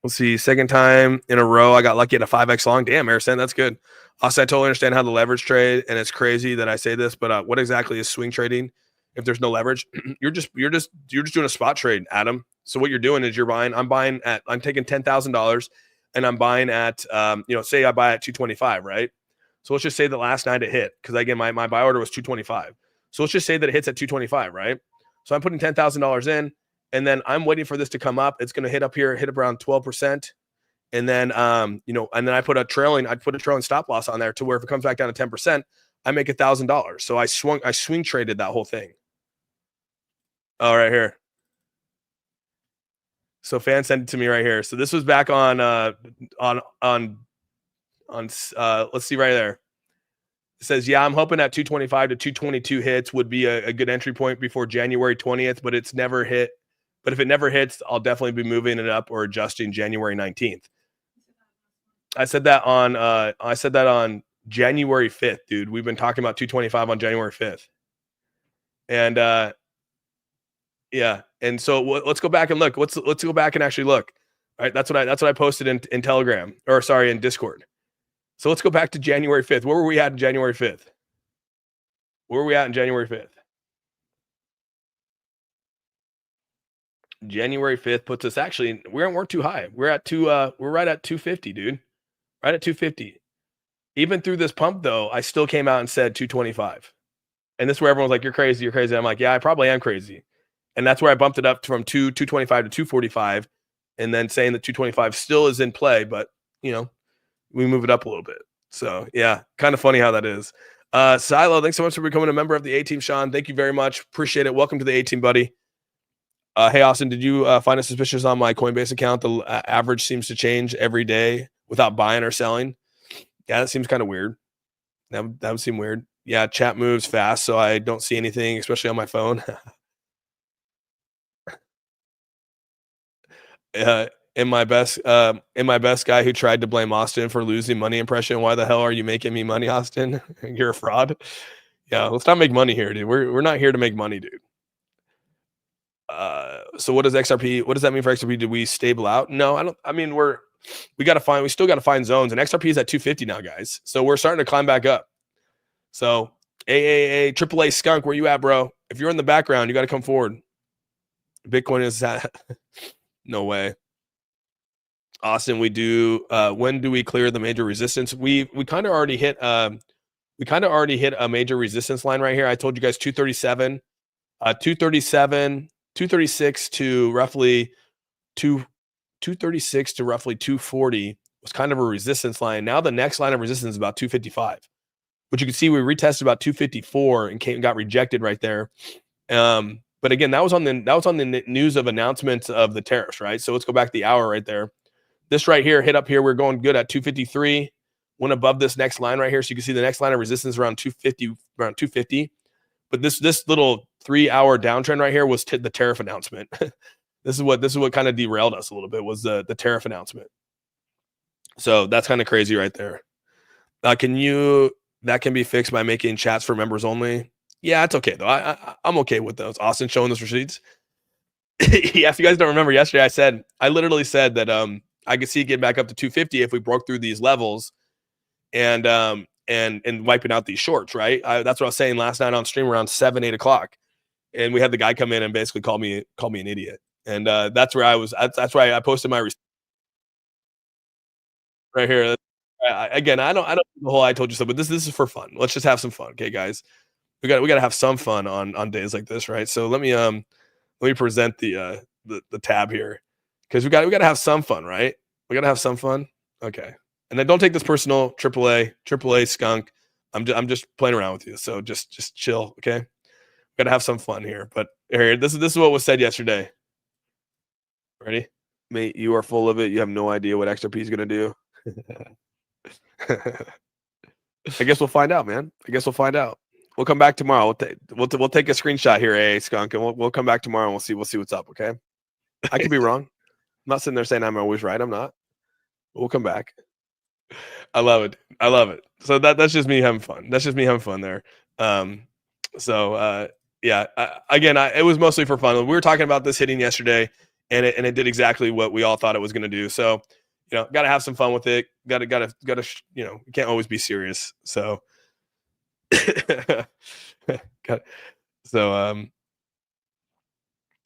Let's see. Second time in a row, I got lucky at a 5x long. Damn, Harrison, that's good. Also, I totally understand how the leverage trade, and it's crazy that I say this, but what exactly is swing trading? If there's no leverage, you're just doing a spot trade, Adam. So what you're doing is I'm taking $10,000 and I'm buying at, say I buy at 225, right? So let's just say that last night it hit, because again, my buy order was 225. So let's just say that it hits at 225, right? So I'm putting $10,000 in, and then I'm waiting for this to come up. It's going to hit up here, hit up around 12%. And then, and then I put a trailing stop loss on there to where if it comes back down to 10%, I make $1,000. So I swing traded that whole thing. Oh, right here. So fan sent it to me right here. So this was back on let's see right there. It says, yeah, I'm hoping that 225 to 222 hits would be a good entry point before January 20th, but it's never hit. But if it never hits, I'll definitely be moving it up or adjusting January 19th. I said that on January 5th, dude. We've been talking about 225 on January 5th. And yeah. And so let's go back and look. Let's go back and actually look. All right. That's what I posted in Telegram, or sorry, in Discord. So let's go back to January 5th. Where were we at in January 5th? Where were we at in January 5th? January 5th puts us actually, we weren't too high. We're right at 250, dude. Right at 250. Even through this pump though, I still came out and said 225. And this is where everyone's like, you're crazy, you're crazy. I'm like, yeah, I probably am crazy. And that's where I bumped it up from 225 to 245, and then saying that 225 still is in play, but we move it up a little bit. So yeah, kind of funny how that is. Silo, thanks so much for becoming a member of the A-Team, Sean. Thank you very much. Appreciate it. Welcome to the A-Team, buddy. Hey, Austin, did you find it suspicious on my Coinbase account? The average seems to change every day without buying or selling. Yeah, that seems kind of weird. That would seem weird. Yeah, chat moves fast, so I don't see anything, especially on my phone. In my best guy who tried to blame Austin for losing money impression. Why the hell are you making me money, Austin? You're a fraud. Yeah, let's not make money here, dude. We're not here to make money, dude. So what does XRP? What does that mean for XRP? Did we stable out? No, I don't. I mean, we still got to find zones, and XRP is at 250 now, guys. So we're starting to climb back up. So AAA skunk, where you at, bro? If you're in the background, you got to come forward. Bitcoin is at no way. Austin, we do. When do we clear the major resistance? We kind of already hit. We kind of already hit a major resistance line right here. I told you guys 237, 237, 236 to roughly 236 to roughly 240 was kind of a resistance line. Now the next line of resistance is about 255, which you can see we retested about 254 and got rejected right there. But again, that was on the news of announcements of the tariffs, right? So let's go back the hour right there. This right here hit up here. We're going good at 253. Went above this next line right here. So you can see the next line of resistance around 250. But this little 3-hour downtrend right here was the tariff announcement. This is what kind of derailed us a little bit, was the tariff announcement. So that's kind of crazy right there. That can be fixed by making chats for members only. Yeah, it's okay though. I'm okay with those. Austin showing those receipts. Yeah, if you guys don't remember yesterday, I literally said that I could see it getting back up to 250 if we broke through these levels and wiping out these shorts, right? That's what I was saying last night on stream around 7-8 o'clock, and we had the guy come in and basically call me an idiot, and that's where I was. That's why I posted my right here. Again, I don't the whole I told you so, but this is for fun. Let's just have some fun, okay, guys? We got to have some fun on days like this, right? So let me present the tab here, because we got to have some fun, right? We got to have some fun, okay? And then don't take this personal, AAA skunk. I'm just playing around with you, so just chill, okay? Got to have some fun here. But here, this is what was said yesterday. Ready, mate? You are full of it. You have no idea what XRP is gonna do. I guess we'll find out, man. I guess we'll find out. We'll come back tomorrow. We'll take a screenshot here, skunk, and we'll come back tomorrow and we'll see what's up. Okay, I could be wrong. I'm not sitting there saying I'm always right. I'm not. We'll come back. I love it. I love it. So that's just me having fun. That's just me having fun there. Yeah. Again, it was mostly for fun. We were talking about this hitting yesterday, and it did exactly what we all thought it was going to do. So, got to have some fun with it. Got to you can't always be serious. So.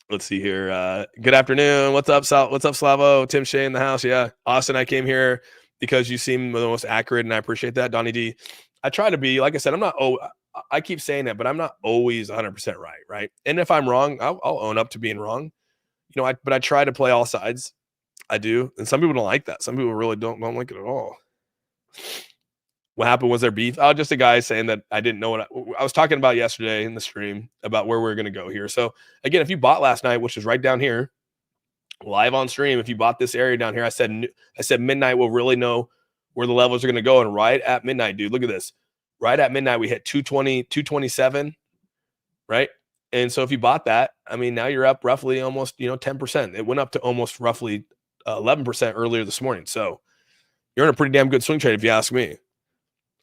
Let's see here. Good afternoon. What's up, Slavo? Tim Shea in the house. Yeah, Austin. I came here because you seem the most accurate, and I appreciate that. Donnie D. I try to be, like I said, I'm not. I keep saying that, but I'm not always 100% right. And if I'm wrong, I'll own up to being wrong. But I try to play all sides. I do, and some people don't like that. Some people really don't like it at all. What happened? Was there beef? Oh, just a guy saying that I didn't know what I was talking about yesterday in the stream about where we're going to go here. So again, if you bought last night, which is right down here, live on stream, if you bought this area down here, I said midnight we'll really know where the levels are going to go. And right at midnight, dude, look at this. Right at midnight, we hit 220, 227, right? And so if you bought that, I mean, now you're up roughly almost 10%. It went up to almost roughly 11% earlier this morning. So you're in a pretty damn good swing trade if you ask me.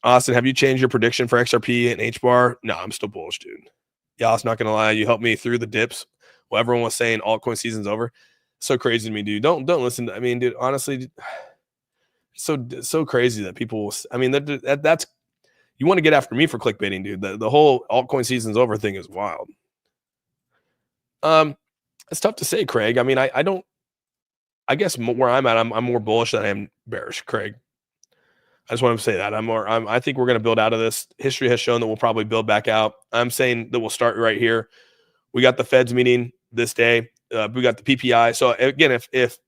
Austin, have you changed your prediction for XRP and HBAR? No, I'm still bullish, dude. Yeah, I was not gonna lie. You helped me through the dips. Well, everyone was saying altcoin season's over. So crazy to me, dude. Don't listen. I mean, dude, honestly, so crazy that people. I mean, that's you want to get after me for clickbaiting, dude. The whole altcoin season's over thing is wild. It's tough to say, Craig. I mean, I don't. I guess where I'm at, I'm more bullish than I am bearish, Craig. I just want to say that I think we're going to build out of this. History has shown that we'll probably build back out. I'm saying that we'll start right here. We got the Fed's meeting this day. We got the PPI. So again, if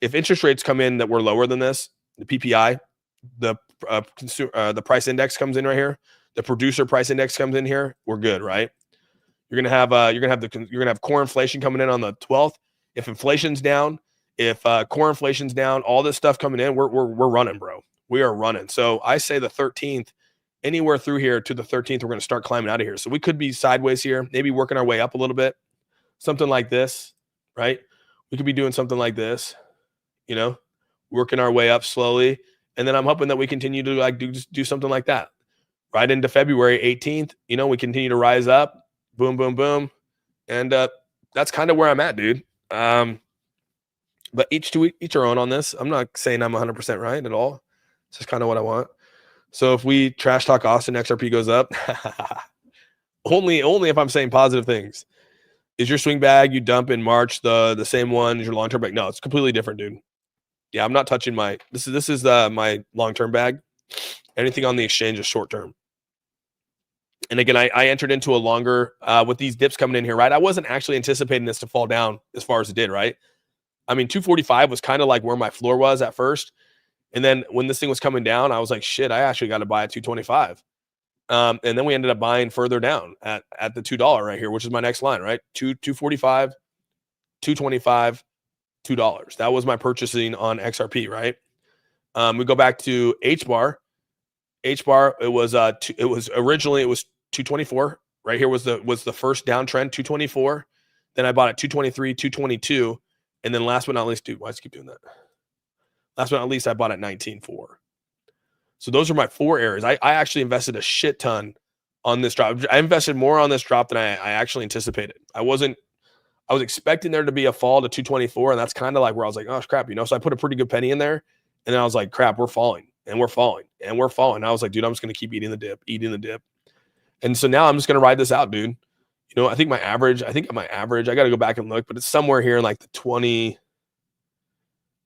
interest rates come in that were lower than this, the PPI, the price index comes in right here. The producer price index comes in here. We're good, right? You're gonna have core inflation coming in on the 12th. If inflation's down, if core inflation's down, all this stuff coming in, we're running, bro. We are running. So I say the 13th, anywhere through here to the 13th, we're going to start climbing out of here. So we could be sideways here, maybe working our way up a little bit, something like this, right? We could be doing something like this, working our way up slowly. And then I'm hoping that we continue to do something like that right into February 18th. We continue to rise up, boom, boom, boom, and that's kind of where I'm at, dude. But each our own on this. I'm not saying I'm 100% right at all. It's just kind of what I want. So if we trash talk Austin, XRP goes up. only if I'm saying positive things. Is your swing bag you dump in March the same one as your long term bag? No, it's completely different, dude. Yeah, I'm not touching my this is my long term bag. Anything on the exchange is short term. And again, I entered into a longer with these dips coming in here, right? I wasn't actually anticipating this to fall down as far as it did, right? I mean, 245 was kind of like where my floor was at first. And then when this thing was coming down, I was like, shit, I actually got to buy at 225. And then we ended up buying further down at the $2 right here, which is my next line, right? 245, 225, $2. That was my purchasing on XRP, right? We go back to H bar. H bar, it was originally it was 224. Right here was the first downtrend, 224. Then I bought at 223, 222, and then last but not least, dude, why does it keep doing that? Last but not least, I bought at 19.4. So those are my 4 areas. I actually invested a shit ton on this drop. I invested more on this drop than I actually anticipated. I was expecting there to be a fall to 224, and that's kind of like where I was like, oh crap, you know. So I put a pretty good penny in there, and then I was like, crap, we're falling, and we're falling, and we're falling. And I was like, dude, I'm just gonna keep eating the dip. And so now I'm just gonna ride this out, dude. You know, I think my average, I got to go back and look, but it's somewhere here in like the 20.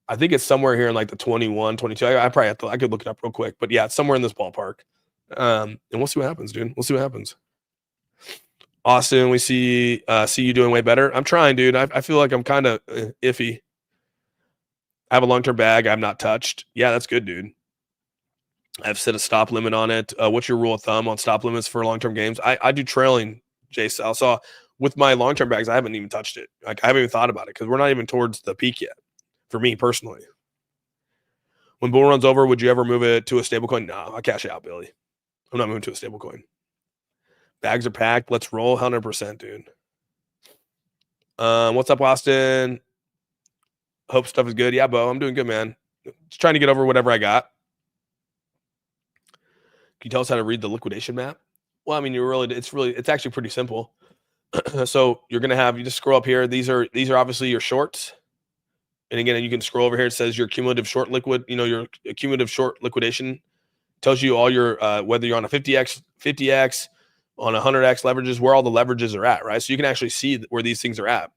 I think it's somewhere here in like the 21, 22. I probably I could look it up real quick, but yeah, it's somewhere in this ballpark. And we'll see what happens, dude. We'll see what happens. Austin, we see you doing way better. I'm trying, dude. I feel like I'm kind of iffy. I have a long-term bag I've not touched. Yeah, that's good, dude. I've set a stop limit on it. What's your rule of thumb on stop limits for long-term games? I do trailing, Jace. I saw with my long-term bags, I haven't even touched it. Like I haven't even thought about it because we're not even towards the peak yet. For me personally, when bull runs over, would you ever move it to a stablecoin? No, I'll cash it out, Billy. I'm not moving to a stablecoin. Bags are packed. Let's roll 100%, dude. What's up, Austin? Hope stuff is good. Yeah, Bo, I'm doing good, man. Just trying to get over whatever I got. Can you tell us how to read the liquidation map? Well, I mean, it's actually pretty simple. So you're gonna you just scroll up here. These are obviously your shorts. And again, you can scroll over here. It says your cumulative short liquid, your cumulative short liquidation tells you all your, whether you're on a 50X, on 100X leverages, where all the leverages are at, right? So you can actually see where these things are at.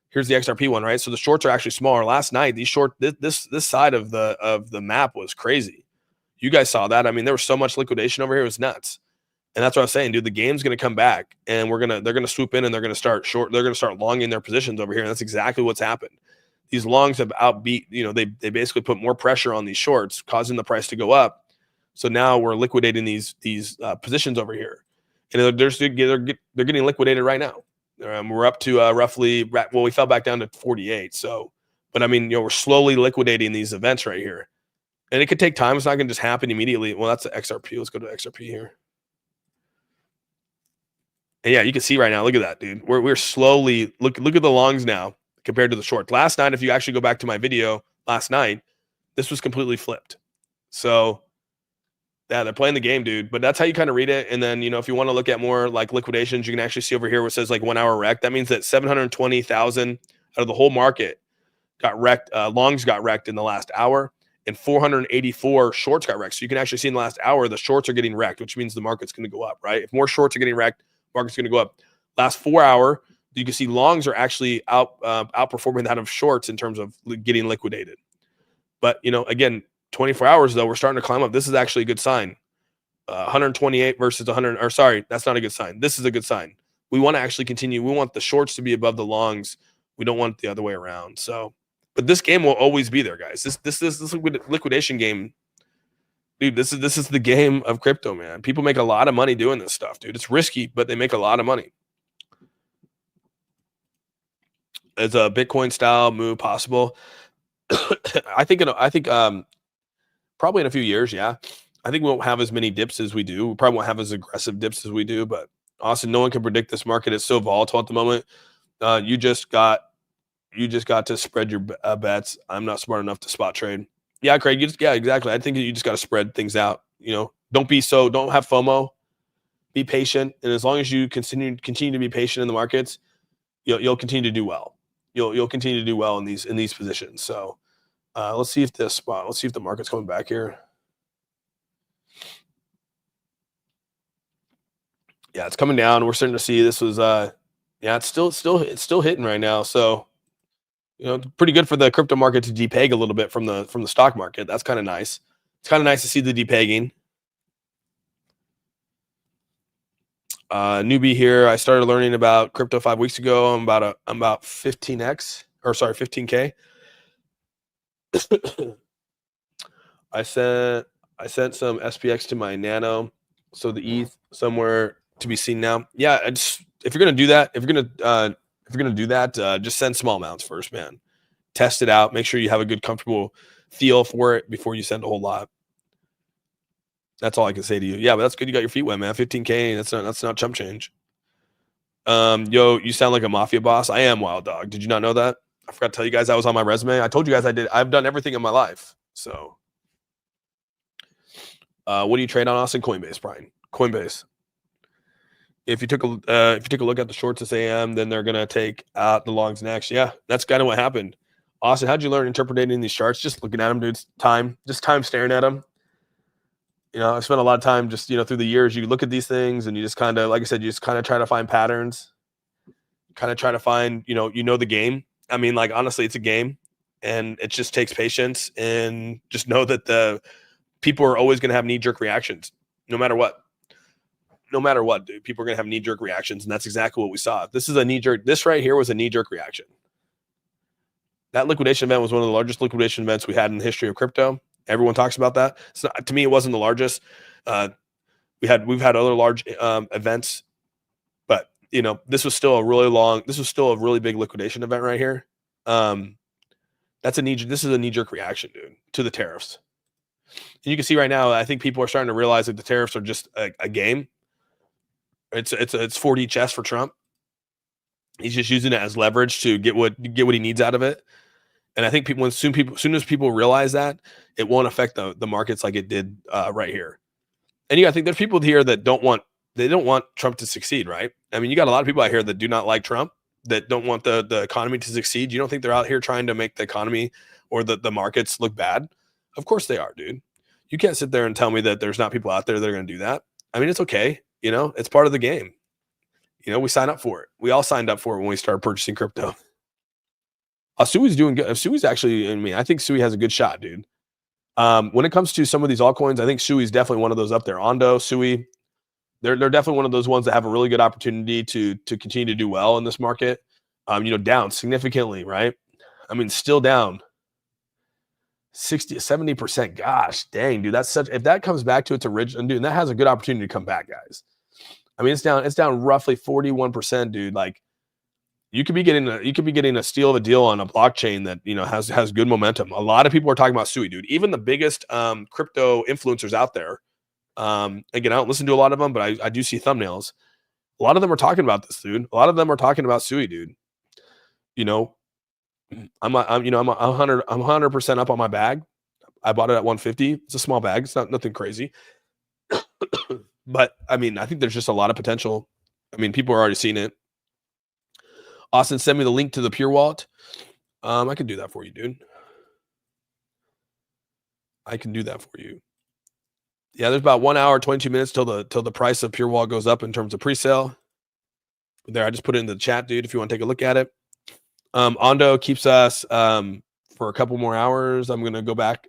Here's the XRP one, right? So the shorts are actually smaller. Last night, this side of the map was crazy. You guys saw that. I mean, there was so much liquidation over here. It was nuts. And that's what I was saying, dude. The game's going to come back, and they're going to swoop in, and they're going to start short. They're going to start longing their positions over here, and that's exactly what's happened. These longs have outbeat, they basically put more pressure on these shorts, causing the price to go up. So now we're liquidating these positions over here, and they're getting liquidated right now. We're up to roughly, well, we fell back down to 48. So, but I mean, we're slowly liquidating these events right here, and it could take time. It's not going to just happen immediately. Well, that's the XRP. Let's go to XRP here. And yeah, you can see right now. Look at that, dude. We're slowly look at the longs now compared to the short. Last night, if you actually go back to my video last night, this was completely flipped. So yeah, they're playing the game, dude. But that's how you kind of read it. And then, if you want to look at more like liquidations, you can actually see over here where it says like 1 hour wreck. That means that 720,000 out of the whole market got wrecked. Longs got wrecked in the last hour, and 484 shorts got wrecked. So you can actually see in the last hour, the shorts are getting wrecked, which means the market's going to go up, right? If more shorts are getting wrecked, market's going to go up. Last 4 hour, you can see longs are actually outperforming that of shorts in terms of getting liquidated. But, again, 24 hours, though, we're starting to climb up. This is actually a good sign. 128 versus 100. Or sorry, that's not a good sign. This is a good sign. We want to actually continue. We want the shorts to be above the longs. We don't want it the other way around. So, but this game will always be there, guys. This liquidation game, dude, this is the game of crypto, man. People make a lot of money doing this stuff, dude. It's risky, but they make a lot of money. Is a Bitcoin style move possible? I think probably in a few years, yeah. I think we won't have as many dips as we do. We probably won't have as aggressive dips as we do. But Austin, no one can predict this market. It's so volatile at the moment. You just got to spread your bets. I'm not smart enough to spot trade. Yeah, Craig. Yeah, exactly. I think you just got to spread things out. Don't have FOMO. Be patient, and as long as you continue to be patient in the markets, you'll continue to do well. You'll continue to do well in these positions. So let's see if let's see if the market's coming back here. Yeah, it's coming down. We're starting to see this was yeah, it's still hitting right now. So pretty good for the crypto market to depeg a little bit from the stock market. That's kind of nice. It's kind of nice to see the depegging. Newbie here. I started learning about crypto 5 weeks ago. I'm about 15x, or sorry, 15K. I sent some SPX to my Nano, so the ETH somewhere to be seen now. Yeah, if you're gonna do that, just send small amounts first, man. Test it out. Make sure you have a good, comfortable feel for it before you send a whole lot. That's all I can say to you. Yeah, but that's good. You got your feet wet, man. 15K. That's not chump change. Yo, you sound like a mafia boss. I am, Wild Dog. Did you not know that? I forgot to tell you guys that was on my resume. I told you guys I did. I've done everything in my life. So, what do you trade on, Austin? Coinbase, Brian. Coinbase. If you took a look at the shorts this AM, then they're gonna take out the longs next. Yeah, that's kind of what happened. Austin, how'd you learn interpreting these charts? Just looking at them, dude. Time staring at them. I spent a lot of time just, through the years, you look at these things and you just kind of, like I said, you just kind of try to find patterns, kind of try to find, the game. I mean, like, honestly, it's a game and it just takes patience, and just know that the people are always going to have knee-jerk reactions, no matter what, dude. People are going to have knee-jerk reactions. And that's exactly what we saw. This right here was a knee-jerk reaction. That liquidation event was one of the largest liquidation events we had in the history of crypto. Everyone talks about that. So to me, it wasn't the largest. We've had other large events, but this was still a really big liquidation event right here. This is a knee-jerk reaction, dude, to the tariffs. And you can see right now, I think people are starting to realize that the tariffs are just a game. It's 4D chess for Trump. He's just using it as leverage to get what he needs out of it. And I think as soon as people realize that, it won't affect the markets like it did right here. And I think there's people here that don't want Trump to succeed, right? I mean, you got a lot of people out here that do not like Trump, that don't want the economy to succeed. You don't think they're out here trying to make the economy or the markets look bad? Of course they are, dude. You can't sit there and tell me that there's not people out there that are going to do that. I mean, it's okay. It's part of the game. We sign up for it. We all signed up for it when we started purchasing crypto. Sui's doing good. Sui's actually, I think Sui has a good shot, dude. When it comes to some of these altcoins, I think Sui's definitely one of those up there. Ondo, Sui, they're definitely one of those ones that have a really good opportunity to continue to do well in this market. Down significantly, right? I mean, still down 60-70%. Gosh, dang, dude, if that comes back to its original, dude, that has a good opportunity to come back, guys. I mean, it's down roughly 41%, dude. Like, you could be getting a steal of a deal on a blockchain that has good momentum. A lot of people are talking about Sui, dude. Even the biggest crypto influencers out there. Again, I don't listen to a lot of them, but I do see thumbnails. A lot of them are talking about this, dude. A lot of them are talking about Sui, dude. I'm 100% up on my bag. I bought it at 150. It's a small bag. It's nothing crazy. But I mean, I think there's just a lot of potential. I mean, people are already seeing it. Austin, send me the link to the Pure Wallet. I can do that for you, dude. I can do that for you. Yeah, there's about 1 hour, 22 minutes till the price of Pure Wallet goes up in terms of pre-sale. There, I just put it in the chat, dude, if you want to take a look at it. Ondo keeps us for a couple more hours. I'm gonna go back.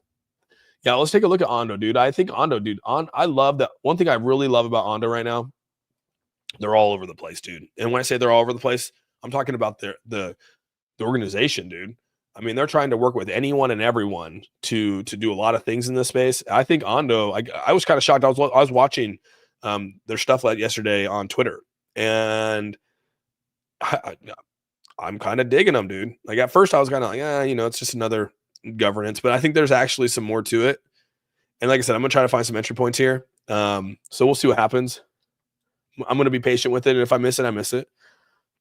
Yeah, let's take a look at Ondo, dude. I think Ondo, dude. I love that. One thing I really love about Ondo right now, they're all over the place, dude. And when I say they're all over the place, I'm talking about the organization, dude. I mean, they're trying to work with anyone and everyone to do a lot of things in this space. I think Ondo, I was kind of shocked. I was watching their stuff like yesterday on Twitter, and I'm kind of digging them, dude. Like, at first I was kind of like, it's just another governance, but I think there's actually some more to it. And like I said, I'm gonna try to find some entry points here. So we'll see what happens. I'm gonna be patient with it, and if I miss it, I miss it.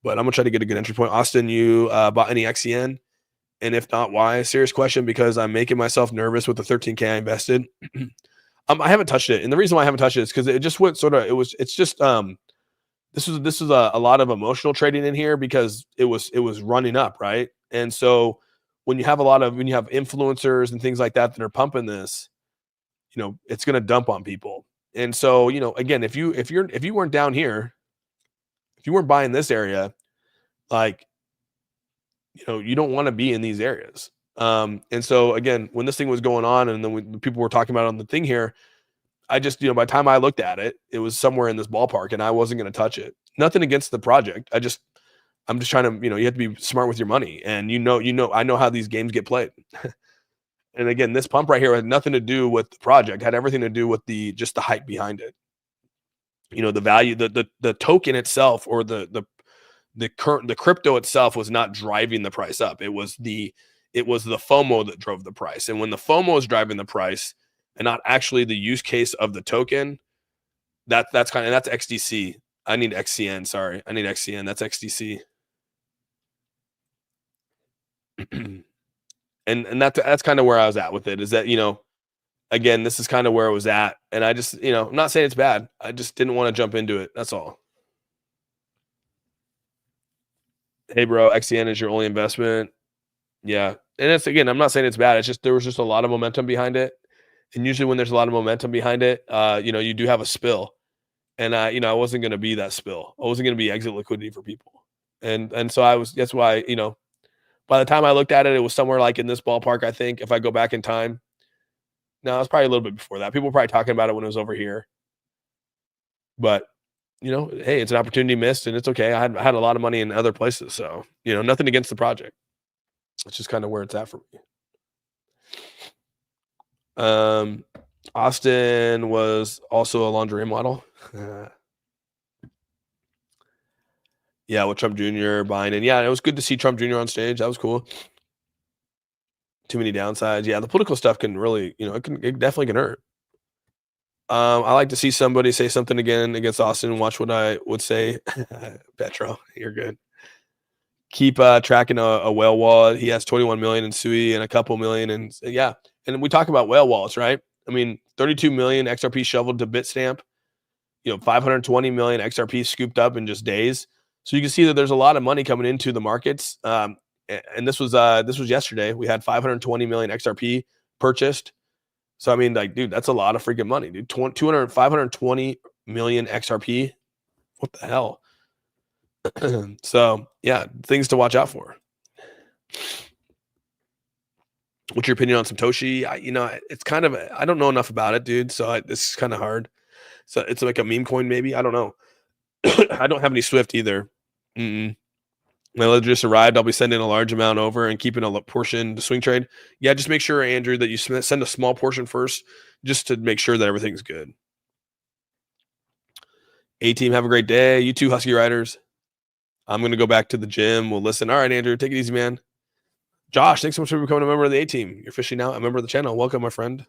But I'm gonna try to get a good entry point. Austin, you bought any XEN? And if not, why? Serious question, because I'm making myself nervous with the 13K I invested. I haven't touched it, and the reason why I haven't touched it is because it just went it's just this is a lot of emotional trading in here because it was running up, right? And so when you have when you have influencers and things like that are pumping this, it's going to dump on people. And so, again, if you weren't down here, if you weren't buying this area, like, you don't want to be in these areas. And so again, when this thing was going on and then when people were talking about it on the thing here, I just, by the time I looked at it, it was somewhere in this ballpark and I wasn't going to touch it. Nothing against the project. I'm just trying to, you have to be smart with your money. And I know how these games get played. And again, this pump right here had nothing to do with the project, had everything to do with just the hype behind it. The value, the token itself, or the crypto itself was not driving the price up. It was the FOMO that drove the price. And when the FOMO is driving the price and not actually the use case of the token, that's XDC. I need XCN. Sorry, I need XCN. That's XDC. and that's kind of where I was at with it. Is that again, this is kind of where I was at, and I just I'm not saying it's bad. I just didn't want to jump into it. That's all. Hey, bro, XCN is your only investment. Yeah, and it's, again, I'm not saying it's bad. It's just there was just a lot of momentum behind it, and usually when there's a lot of momentum behind it, you do have a spill, and I wasn't going to be that spill. I wasn't going to be exit liquidity for people, and so I was. That's why by the time I looked at it, it was somewhere like in this ballpark. I think if I go back in time, no, it's probably a little bit before that. People were probably talking about it when it was over here, but hey, it's an opportunity missed, and it's okay. I had a lot of money in other places, so nothing against the project. It's just kind of where it's at for me. Austin was also a laundry model. Yeah, with Trump Jr. buying in. Yeah, it was good to see Trump Jr. on stage. That was cool. Too many downsides. Yeah, the political stuff can really, it definitely can hurt. I like to see somebody say something again against Austin and watch what I would say. Petro, you're good. Keep tracking a whale wallet. He has 21 million in SUI and a couple million. And yeah, and we talk about whale wallets, right? I mean, 32 million XRP shoveled to Bitstamp, 520 million XRP scooped up in just days. So you can see that there's a lot of money coming into the markets. And this was yesterday. We had 520 million XRP purchased. So I mean, like, dude, that's a lot of freaking money, dude. 520 million XRP. What the hell? So yeah, things to watch out for. What's your opinion on Satoshi? It's kind of, I don't know enough about it, dude. So this is kind of hard. So it's like a meme coin, maybe. I don't know. I don't have any Swift either. My ledger just arrived. I'll be sending a large amount over and keeping a portion to swing trade. Yeah, just make sure, Andrew, that you send a small portion first, just to make sure that everything's good. A-team, have a great day. You too, Husky Riders. I'm going to go back to the gym. We'll listen. All right, Andrew, take it easy, man. Josh, thanks so much for becoming a member of the A-team. You're officially now a member of the channel. Welcome, my friend.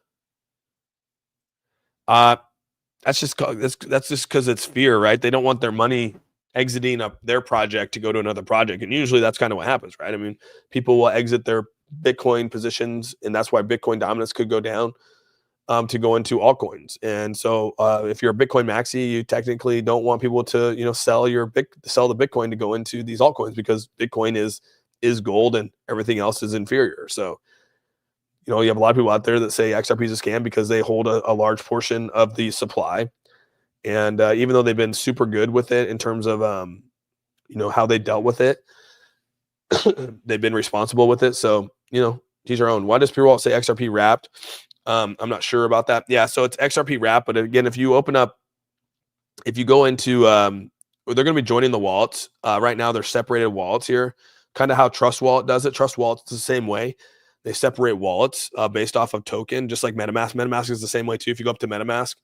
That's just because it's fear, right? They don't want their money exiting up their project to go to another project. And usually that's kind of what happens, right? I mean, people will exit their Bitcoin positions, and that's why Bitcoin dominance could go down to go into altcoins. And so if you're a Bitcoin maxi, you technically don't want people to, sell the Bitcoin to go into these altcoins, because Bitcoin is gold and everything else is inferior. So, you have a lot of people out there that say XRP is a scam because they hold a large portion of the supply. And even though they've been super good with it in terms of, how they dealt with it, they've been responsible with it. So, teach our own. Why does Pure Wallet say XRP wrapped? I'm not sure about that. Yeah, so it's XRP wrapped. But again, if you go into, they're going to be joining the wallets. Right now, they're separated wallets here, kind of how Trust Wallet does it. Trust Wallet's the same way. They separate wallets based off of token, just like MetaMask. MetaMask is the same way too. If you go up to MetaMask,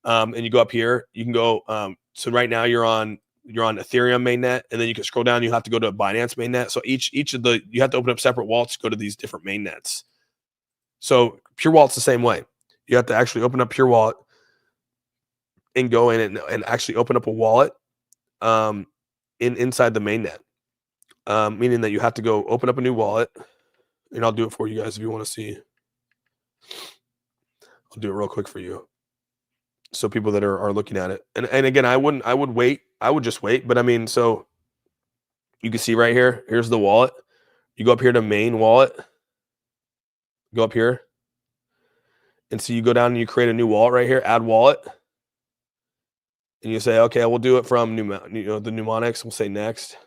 and you go up here, you can go. So right now you're on Ethereum mainnet, and then you can scroll down. You have to go to Binance mainnet. So each of you have to open up separate wallets to go to these different mainnets. So Pure Wallet's the same way. You have to actually open up Pure Wallet and go in and actually open up a wallet inside the mainnet, meaning that you have to go open up a new wallet. And I'll do it for you guys if you want to see. I'll do it real quick for you. So people that are looking at it, and again, I would wait. I would just wait. But I mean, so you can see right here. Here's the wallet. You go up here to main wallet. Go up here, and so you go down and you create a new wallet right here. Add wallet, and you say, okay, we'll do it from the mnemonics. We'll say next.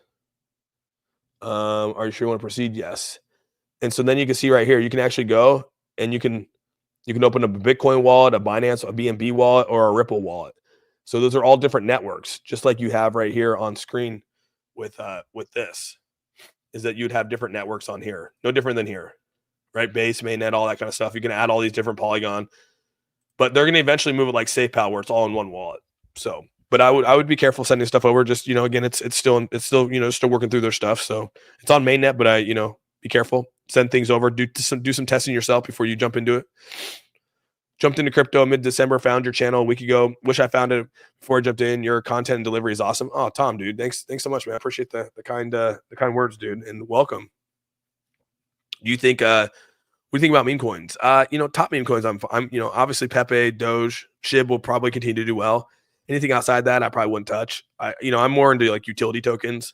Are you sure you want to proceed? Yes. And so then you can see right here, you can actually go and you can open up a Bitcoin wallet, a Binance, a BNB wallet, or a Ripple wallet. So those are all different networks, just like you have right here on screen with this, is that you'd have different networks on here. No different than here, right? Base, mainnet, all that kind of stuff. You can add all these different Polygon, but they're going to eventually move it like SafePal where it's all in one wallet. So, but I would be careful sending stuff over. Just, again, it's still still working through their stuff. So it's on mainnet, but be careful. Send things over. Do some testing yourself before you jump into it. Jumped into crypto mid-December. Found your channel a week ago. Wish I found it before I jumped in. Your content and delivery is awesome. Oh, Tom, dude, thanks so much, man. I appreciate the kind words, dude, and welcome. Do you think? What do you think about meme coins? Top meme coins. I'm obviously Pepe, Doge, SHIB will probably continue to do well. Anything outside that, I probably wouldn't touch. I'm more into like utility tokens.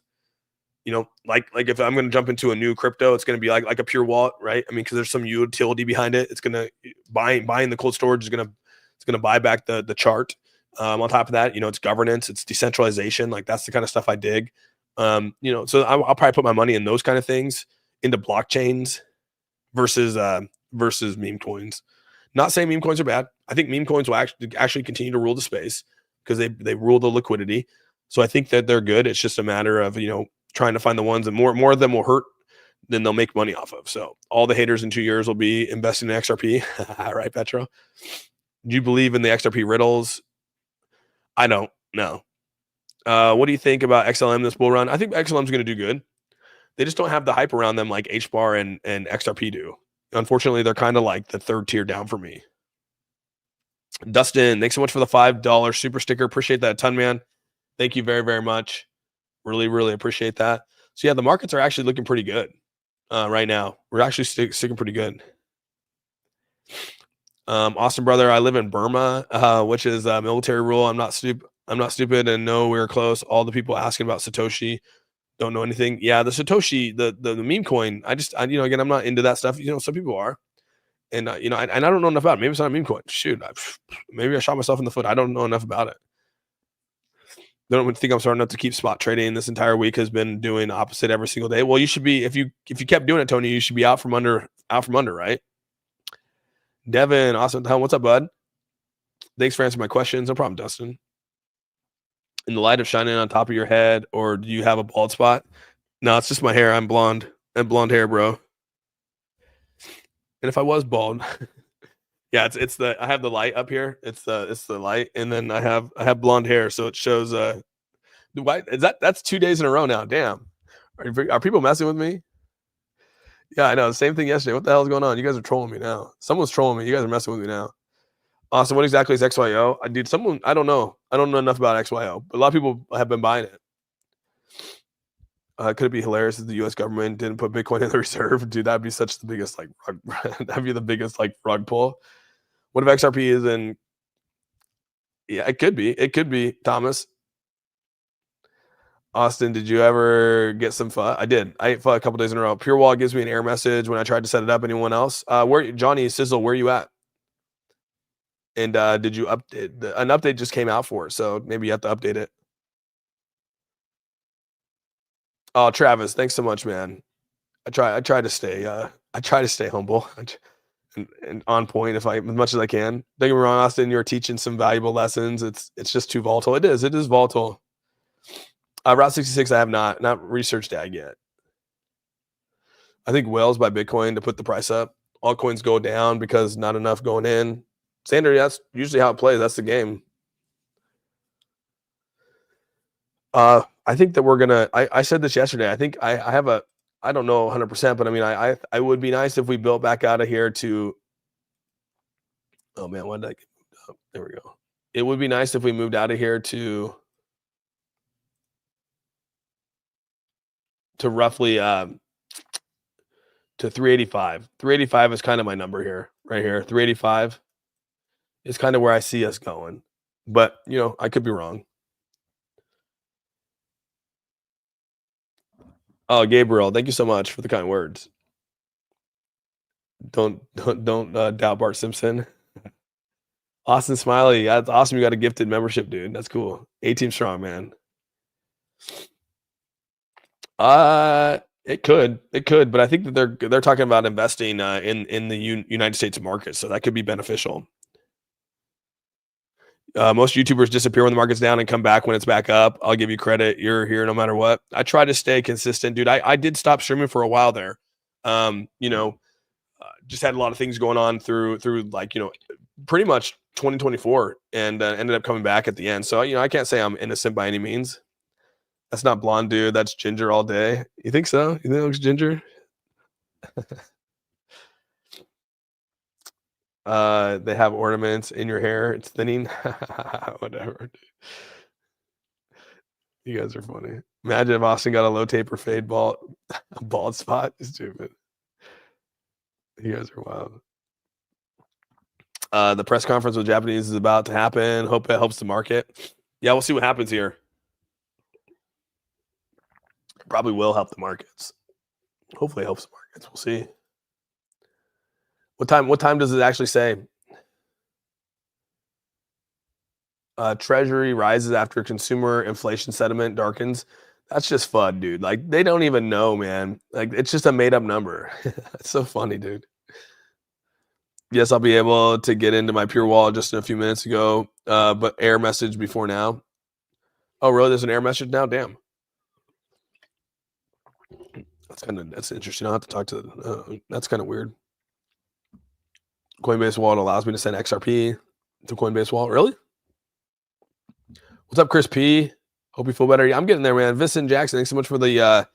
Like if I'm going to jump into a new crypto, it's going to be like a pure wallet, right? I mean, because there's some utility behind it. It's going to buying the cold storage is going to buy back the chart. On top of that, it's governance, it's decentralization. Like that's the kind of stuff I dig. So I'll probably put my money in those kind of things, into blockchains versus meme coins. Not saying meme coins are bad. I think meme coins will actually continue to rule the space because they rule the liquidity. So I think that they're good. It's just a matter of trying to find the ones that more of them will hurt than they'll make money off of. So all the haters in 2 years will be investing in XRP. Right, Petro? Do you believe in the XRP riddles? I don't know. What do you think about XLM this bull run? I think XLM is going to do good. They just don't have the hype around them like HBAR and XRP do. Unfortunately, they're kind of like the third tier down for me. Dustin, thanks so much for the $5 super sticker. Appreciate that a ton, man. Thank you very, very much. Really, really appreciate that. So yeah, the markets are actually looking pretty good right now. We're actually sticking pretty good. Austin, brother, I live in Burma, which is military rule. I'm not stupid and know we're close. All the people asking about Satoshi don't know anything. Yeah, the Satoshi, the meme coin. Again, I'm not into that stuff. Some people are, and I don't know enough about it. Maybe it's not a meme coin. Shoot, maybe I shot myself in the foot. I don't know enough about it. I don't think I'm smart enough to keep spot trading. This entire week has been doing the opposite every single day. Well, you should be, if you kept doing it, Tony, you should be out from under, right? Devin, awesome. What's up, bud? Thanks for answering my questions. No problem, Dustin. In the light of shining on top of your head, or do you have a bald spot? No, it's just my hair. I'm blonde. I have blonde hair, bro. And if I was bald, yeah, I have the light up here. It's the light, and then I have blonde hair, so it shows. Why is that's 2 days in a row now? Damn, are people messing with me? Yeah, I know. Same thing yesterday. What the hell is going on? You guys are trolling me now. Someone's trolling me. You guys are messing with me now. Awesome. What exactly is XYO? Dude, I don't know. I don't know enough about XYO, but a lot of people have been buying it. Could it be hilarious if the U.S. government didn't put Bitcoin in the reserve? Dude, that'd be such the biggest that'd be the biggest rug pull. What if XRP is in? Yeah, it could be. It could be, Thomas. Austin, did you ever get some pho? I did. I ate pho a couple days in a row. Pure Wallet gives me an error message when I tried to set it up. Anyone else? Where Johnny Sizzle? Where you at? And did you update? An update just came out for it, so maybe you have to update it. Oh, Travis, thanks so much, man. I try to stay humble and on point as much as I can. Don't get me wrong, Austin. You're teaching some valuable lessons. It's just too volatile. It is volatile. Route 66, I have not researched that yet. I think whales buy Bitcoin to put the price up. Altcoins go down because not enough going in. Standard, that's usually how it plays. That's the game. I think that we're gonna. I said this yesterday. I think I have a. I don't know 100%, but I mean, I would be nice if we built back out of here to. Oh man, when did I get moved up? There we go. It would be nice if we moved out of here to roughly to 385. 385 is kind of my number here, right here. 385 is kind of where I see us going. but I could be wrong. Oh, Gabriel, thank you so much for the kind words. Don't doubt Bart Simpson. Austin Smiley, that's awesome. You got a gifted membership, dude. That's cool. A-Team strong, man. It could, but I think that they're talking about investing in the United States market, so that could be beneficial. Most YouTubers disappear when the market's down and come back when it's back up. I'll give you credit. You're here no matter what. I try to stay consistent, dude. I did stop streaming for a while there. Just had a lot of things going on through like, pretty much 2024 and ended up coming back at the end. So, I can't say I'm innocent by any means. That's not blonde, dude. That's ginger all day. You think so? You think it looks ginger? They have ornaments in your hair. It's thinning. Whatever. You guys are funny. Imagine if Austin got a low taper fade bald spot. Stupid. You guys are wild. The press conference with Japanese is about to happen. Hope it helps the market. Yeah, we'll see what happens here. Probably will help the markets. Hopefully it helps the markets. We'll see. What time does it actually say? Treasury rises after consumer inflation sentiment darkens. That's just FUD, dude. Like, they don't even know, man. Like, it's just a made up number. It's so funny, dude. Yes, I'll be able to get into my Pure Wallet just a few minutes ago, but error message before now. Oh, really? There's an error message now? Damn. That's interesting. I'll have to talk to that's kind of weird. Coinbase Wallet allows me to send XRP to Coinbase Wallet. Really? What's up, Chris P? Hope you feel better. Yeah, I'm getting there, man. Vincent Jackson, thanks so much for the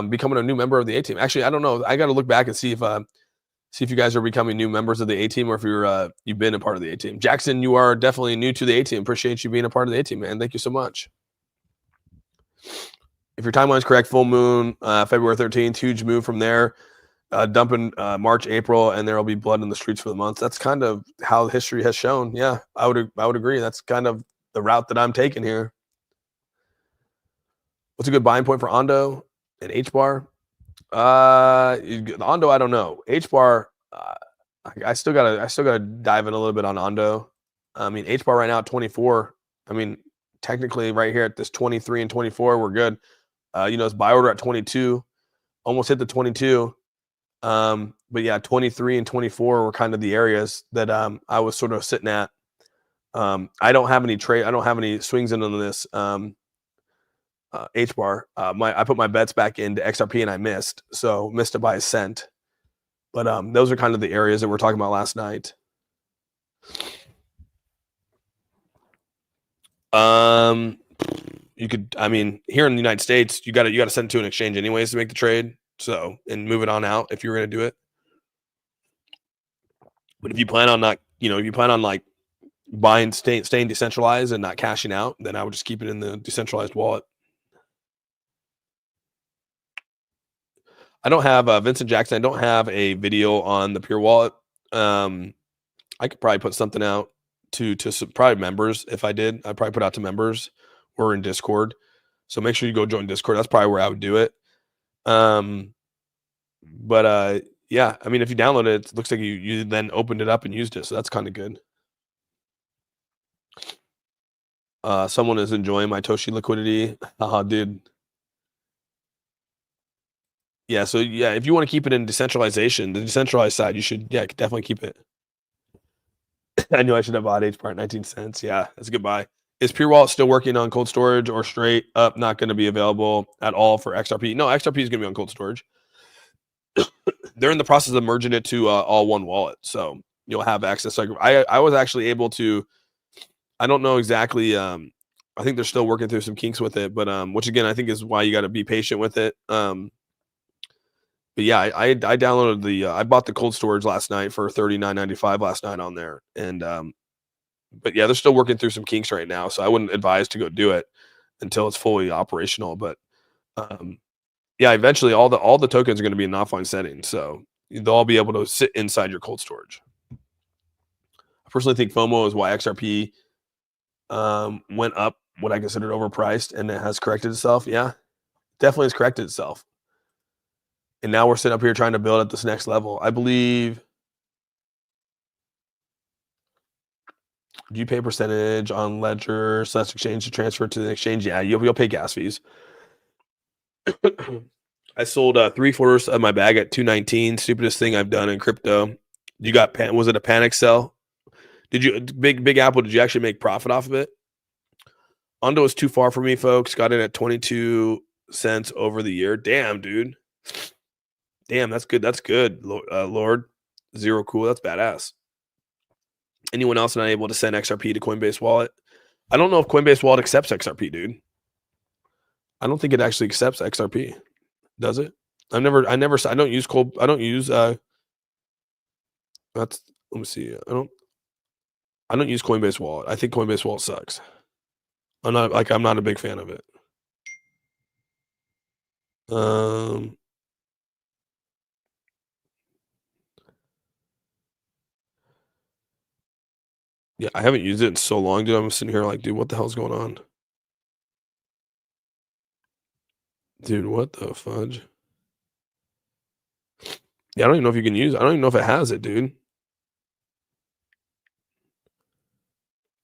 becoming a new member of the A-Team. Actually, I don't know. I got to look back and see if you guys are becoming new members of the A-Team or if you've been a part of the A-Team. Jackson, you are definitely new to the A-Team. Appreciate you being a part of the A-Team, man. Thank you so much. If your timeline is correct, full moon, February 13th, huge move from there. Dumping March, April, and there will be blood in the streets for the month. That's kind of how history has shown. Yeah, I would agree. That's kind of the route that I'm taking here. What's a good buying point for Ondo and H-bar? Ondo, I don't know. H-bar, I still gotta dive in a little bit on Ondo. I mean, H-bar right now at 24. I mean, technically right here at this 23 and 24, we're good. It's buy order at 22, almost hit the 22. But yeah, 23 and 24 were kind of the areas that I was sort of sitting at. I don't have any swings in on this H bar. I put my bets back into XRP and I missed it by a cent. But those are kind of the areas that we're talking about last night. You could, here in the United States, you got to send it to an exchange anyways to make the trade. So, and move it on out if you're going to do it. But if you plan on like buying, staying decentralized and not cashing out, then I would just keep it in the decentralized wallet. I don't have Vincent Jackson. I don't have a video on the Pure Wallet. I could probably put something out to probably members. If I did, I'd probably put out to members or in Discord. So make sure you go join Discord. That's probably where I would do it. Yeah, if you download it, it looks like you then opened it up and used it. So that's kind of good. Someone is enjoying my Toshi liquidity. Dude. Yeah, so yeah, if you want to keep it in decentralization, the decentralized side, you should definitely keep it. I knew I should have bought H part 19 cents. Yeah, that's a good buy. Is Pure Wallet still working on cold storage or straight up not going to be available at all for XRP? No, XRP is going to be on cold storage. They're in the process of merging it to all one wallet, so you'll have access. Like I was actually able to. I don't know exactly. I think they're still working through some kinks with it, but which again I think is why you got to be patient with it. But yeah, I downloaded I bought the cold storage last night for $39.95 last night on there, and but yeah, they're still working through some kinks right now, so I wouldn't advise to go do it until it's fully operational. But yeah, eventually all the tokens are going to be in offline settings, so they'll all be able to sit inside your cold storage. I personally think FOMO is why XRP went up what I considered overpriced, and it has corrected itself. Yeah, definitely has corrected itself. And now we're sitting up here trying to build at this next level. I believe. Do you pay percentage on Ledger / exchange to transfer to the exchange? Yeah, you'll pay gas fees. I sold 3/4 of my bag at 219. Stupidest thing I've done in crypto. You got was it a panic sell? Did you big Apple? Did you actually make profit off of it? Ondo was too far for me, folks. Got in at 22 cents over the year. Damn, dude. Damn, that's good. That's good, Lord. Zero cool. That's badass. Anyone else not able to send XRP to Coinbase Wallet? I don't know if Coinbase Wallet accepts XRP, dude. I don't think it actually accepts XRP. Does it? I don't use let me see. I don't use Coinbase Wallet. I think Coinbase Wallet sucks. I'm not a big fan of it. Yeah, I haven't used it in so long, dude. I'm sitting here like, dude, what the hell's going on? Dude, what the fudge? Yeah, I don't even know if you can use it. I don't even know if it has it, dude.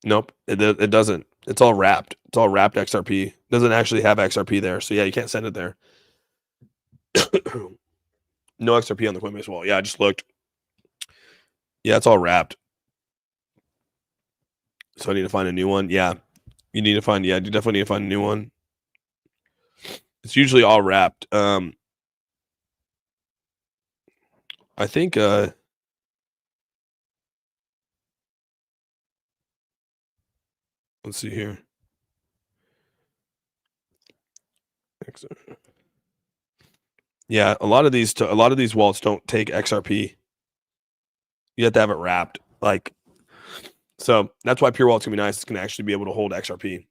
Nope, it doesn't. It's all wrapped. It's all wrapped XRP. It doesn't actually have XRP there. So yeah, you can't send it there. No XRP on the Coinbase Wallet. Yeah, I just looked. Yeah, it's all wrapped. So I need to find a new one. Yeah, you definitely need to find a new one. It's usually all wrapped. I think let's see here. Yeah, a lot of these wallets don't take XRP. You have to have it wrapped. So that's why Pure Wallet's gonna be nice. It's gonna actually be able to hold XRP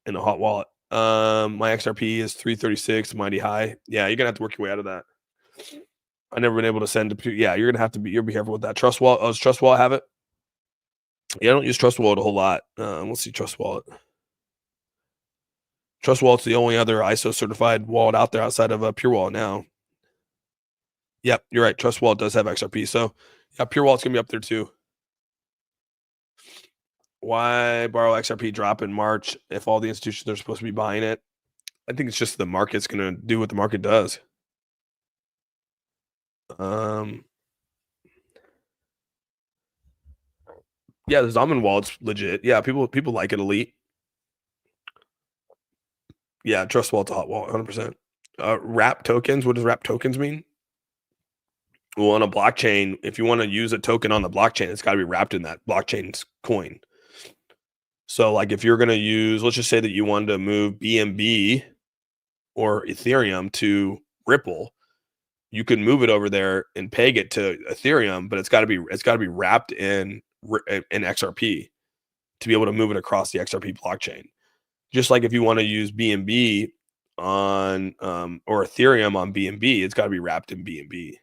in a hot wallet. My XRP is 336, mighty high. Yeah, you're gonna have to work your way out of that. I've never been able to send to. Yeah, you're gonna have to be. You'll be careful with that. Trust Wallet. Oh, does Trust Wallet have it? Yeah, I don't use Trust Wallet a whole lot. Let's see Trust Wallet. Trust Wallet's the only other ISO certified wallet out there outside of Pure Wallet now. Yep, you're right. Trust Wallet does have XRP. So yeah, Pure Wallet's gonna be up there too. Why borrow XRP drop in March if all the institutions are supposed to be buying it? I think it's just the market's gonna do what the market does. Yeah, the Zomin wallet's legit. Yeah, people like it elite. Yeah, Trust Wallet's a hot wallet, 100%. Wrap tokens. What does wrap tokens mean? Well, on a blockchain, if you want to use a token on the blockchain, it's got to be wrapped in that blockchain's coin. So, like, if you're going to use, let's just say that you wanted to move BNB or Ethereum to Ripple, you can move it over there and peg it to Ethereum, but it's got to be wrapped in XRP to be able to move it across the XRP blockchain. Just like if you want to use BNB on or Ethereum on BNB, it's got to be wrapped in BNB.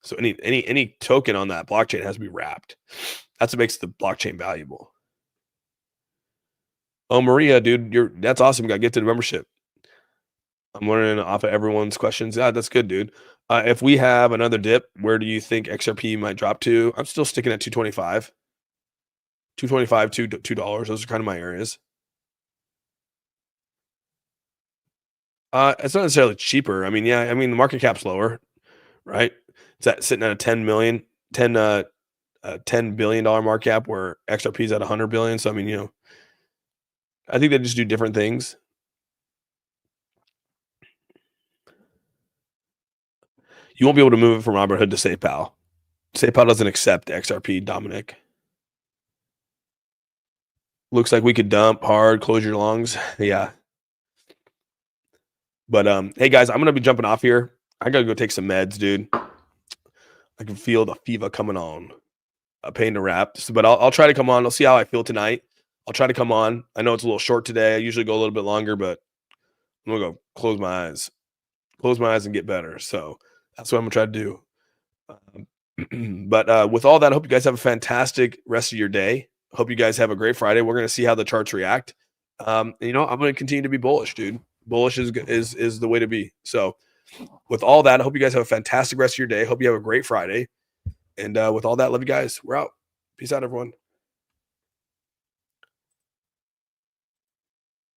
So any token on that blockchain has to be wrapped. That's what makes the blockchain valuable. Oh, Maria, dude, that's awesome. You got gifted membership. I'm learning off of everyone's questions. Yeah, that's good, dude. If we have another dip, where do you think XRP might drop to? I'm still sticking at 225. 225, $2. Those are kind of my areas. It's not necessarily cheaper. I mean, the market cap's lower, right? It's sitting at a $10 billion market cap where XRP is at 100 billion. So I mean, I think they just do different things. You won't be able to move it from Robinhood to SafePal. SafePal doesn't accept XRP, Dominic. Looks like we could dump hard, close your lungs. Yeah. But hey guys, I'm gonna be jumping off here. I gotta go take some meds, dude. I can feel the fever coming on. A pain to wrap. But I'll try to come on. I'll see how I feel tonight. I'll try to come on. I know it's a little short today. I usually go a little bit longer, but I'm gonna go close my eyes and get better. So that's what I'm gonna try to do. But with all that, I hope you guys have a fantastic rest of your day. Hope you guys have a great Friday. We're going to see how the charts react. You know, I'm going to continue to be bullish, dude. Bullish is the way to be. So with all that, I hope you guys have a fantastic rest of your day. Hope you have a great Friday. And with all that, love you guys. We're out. Peace out, everyone.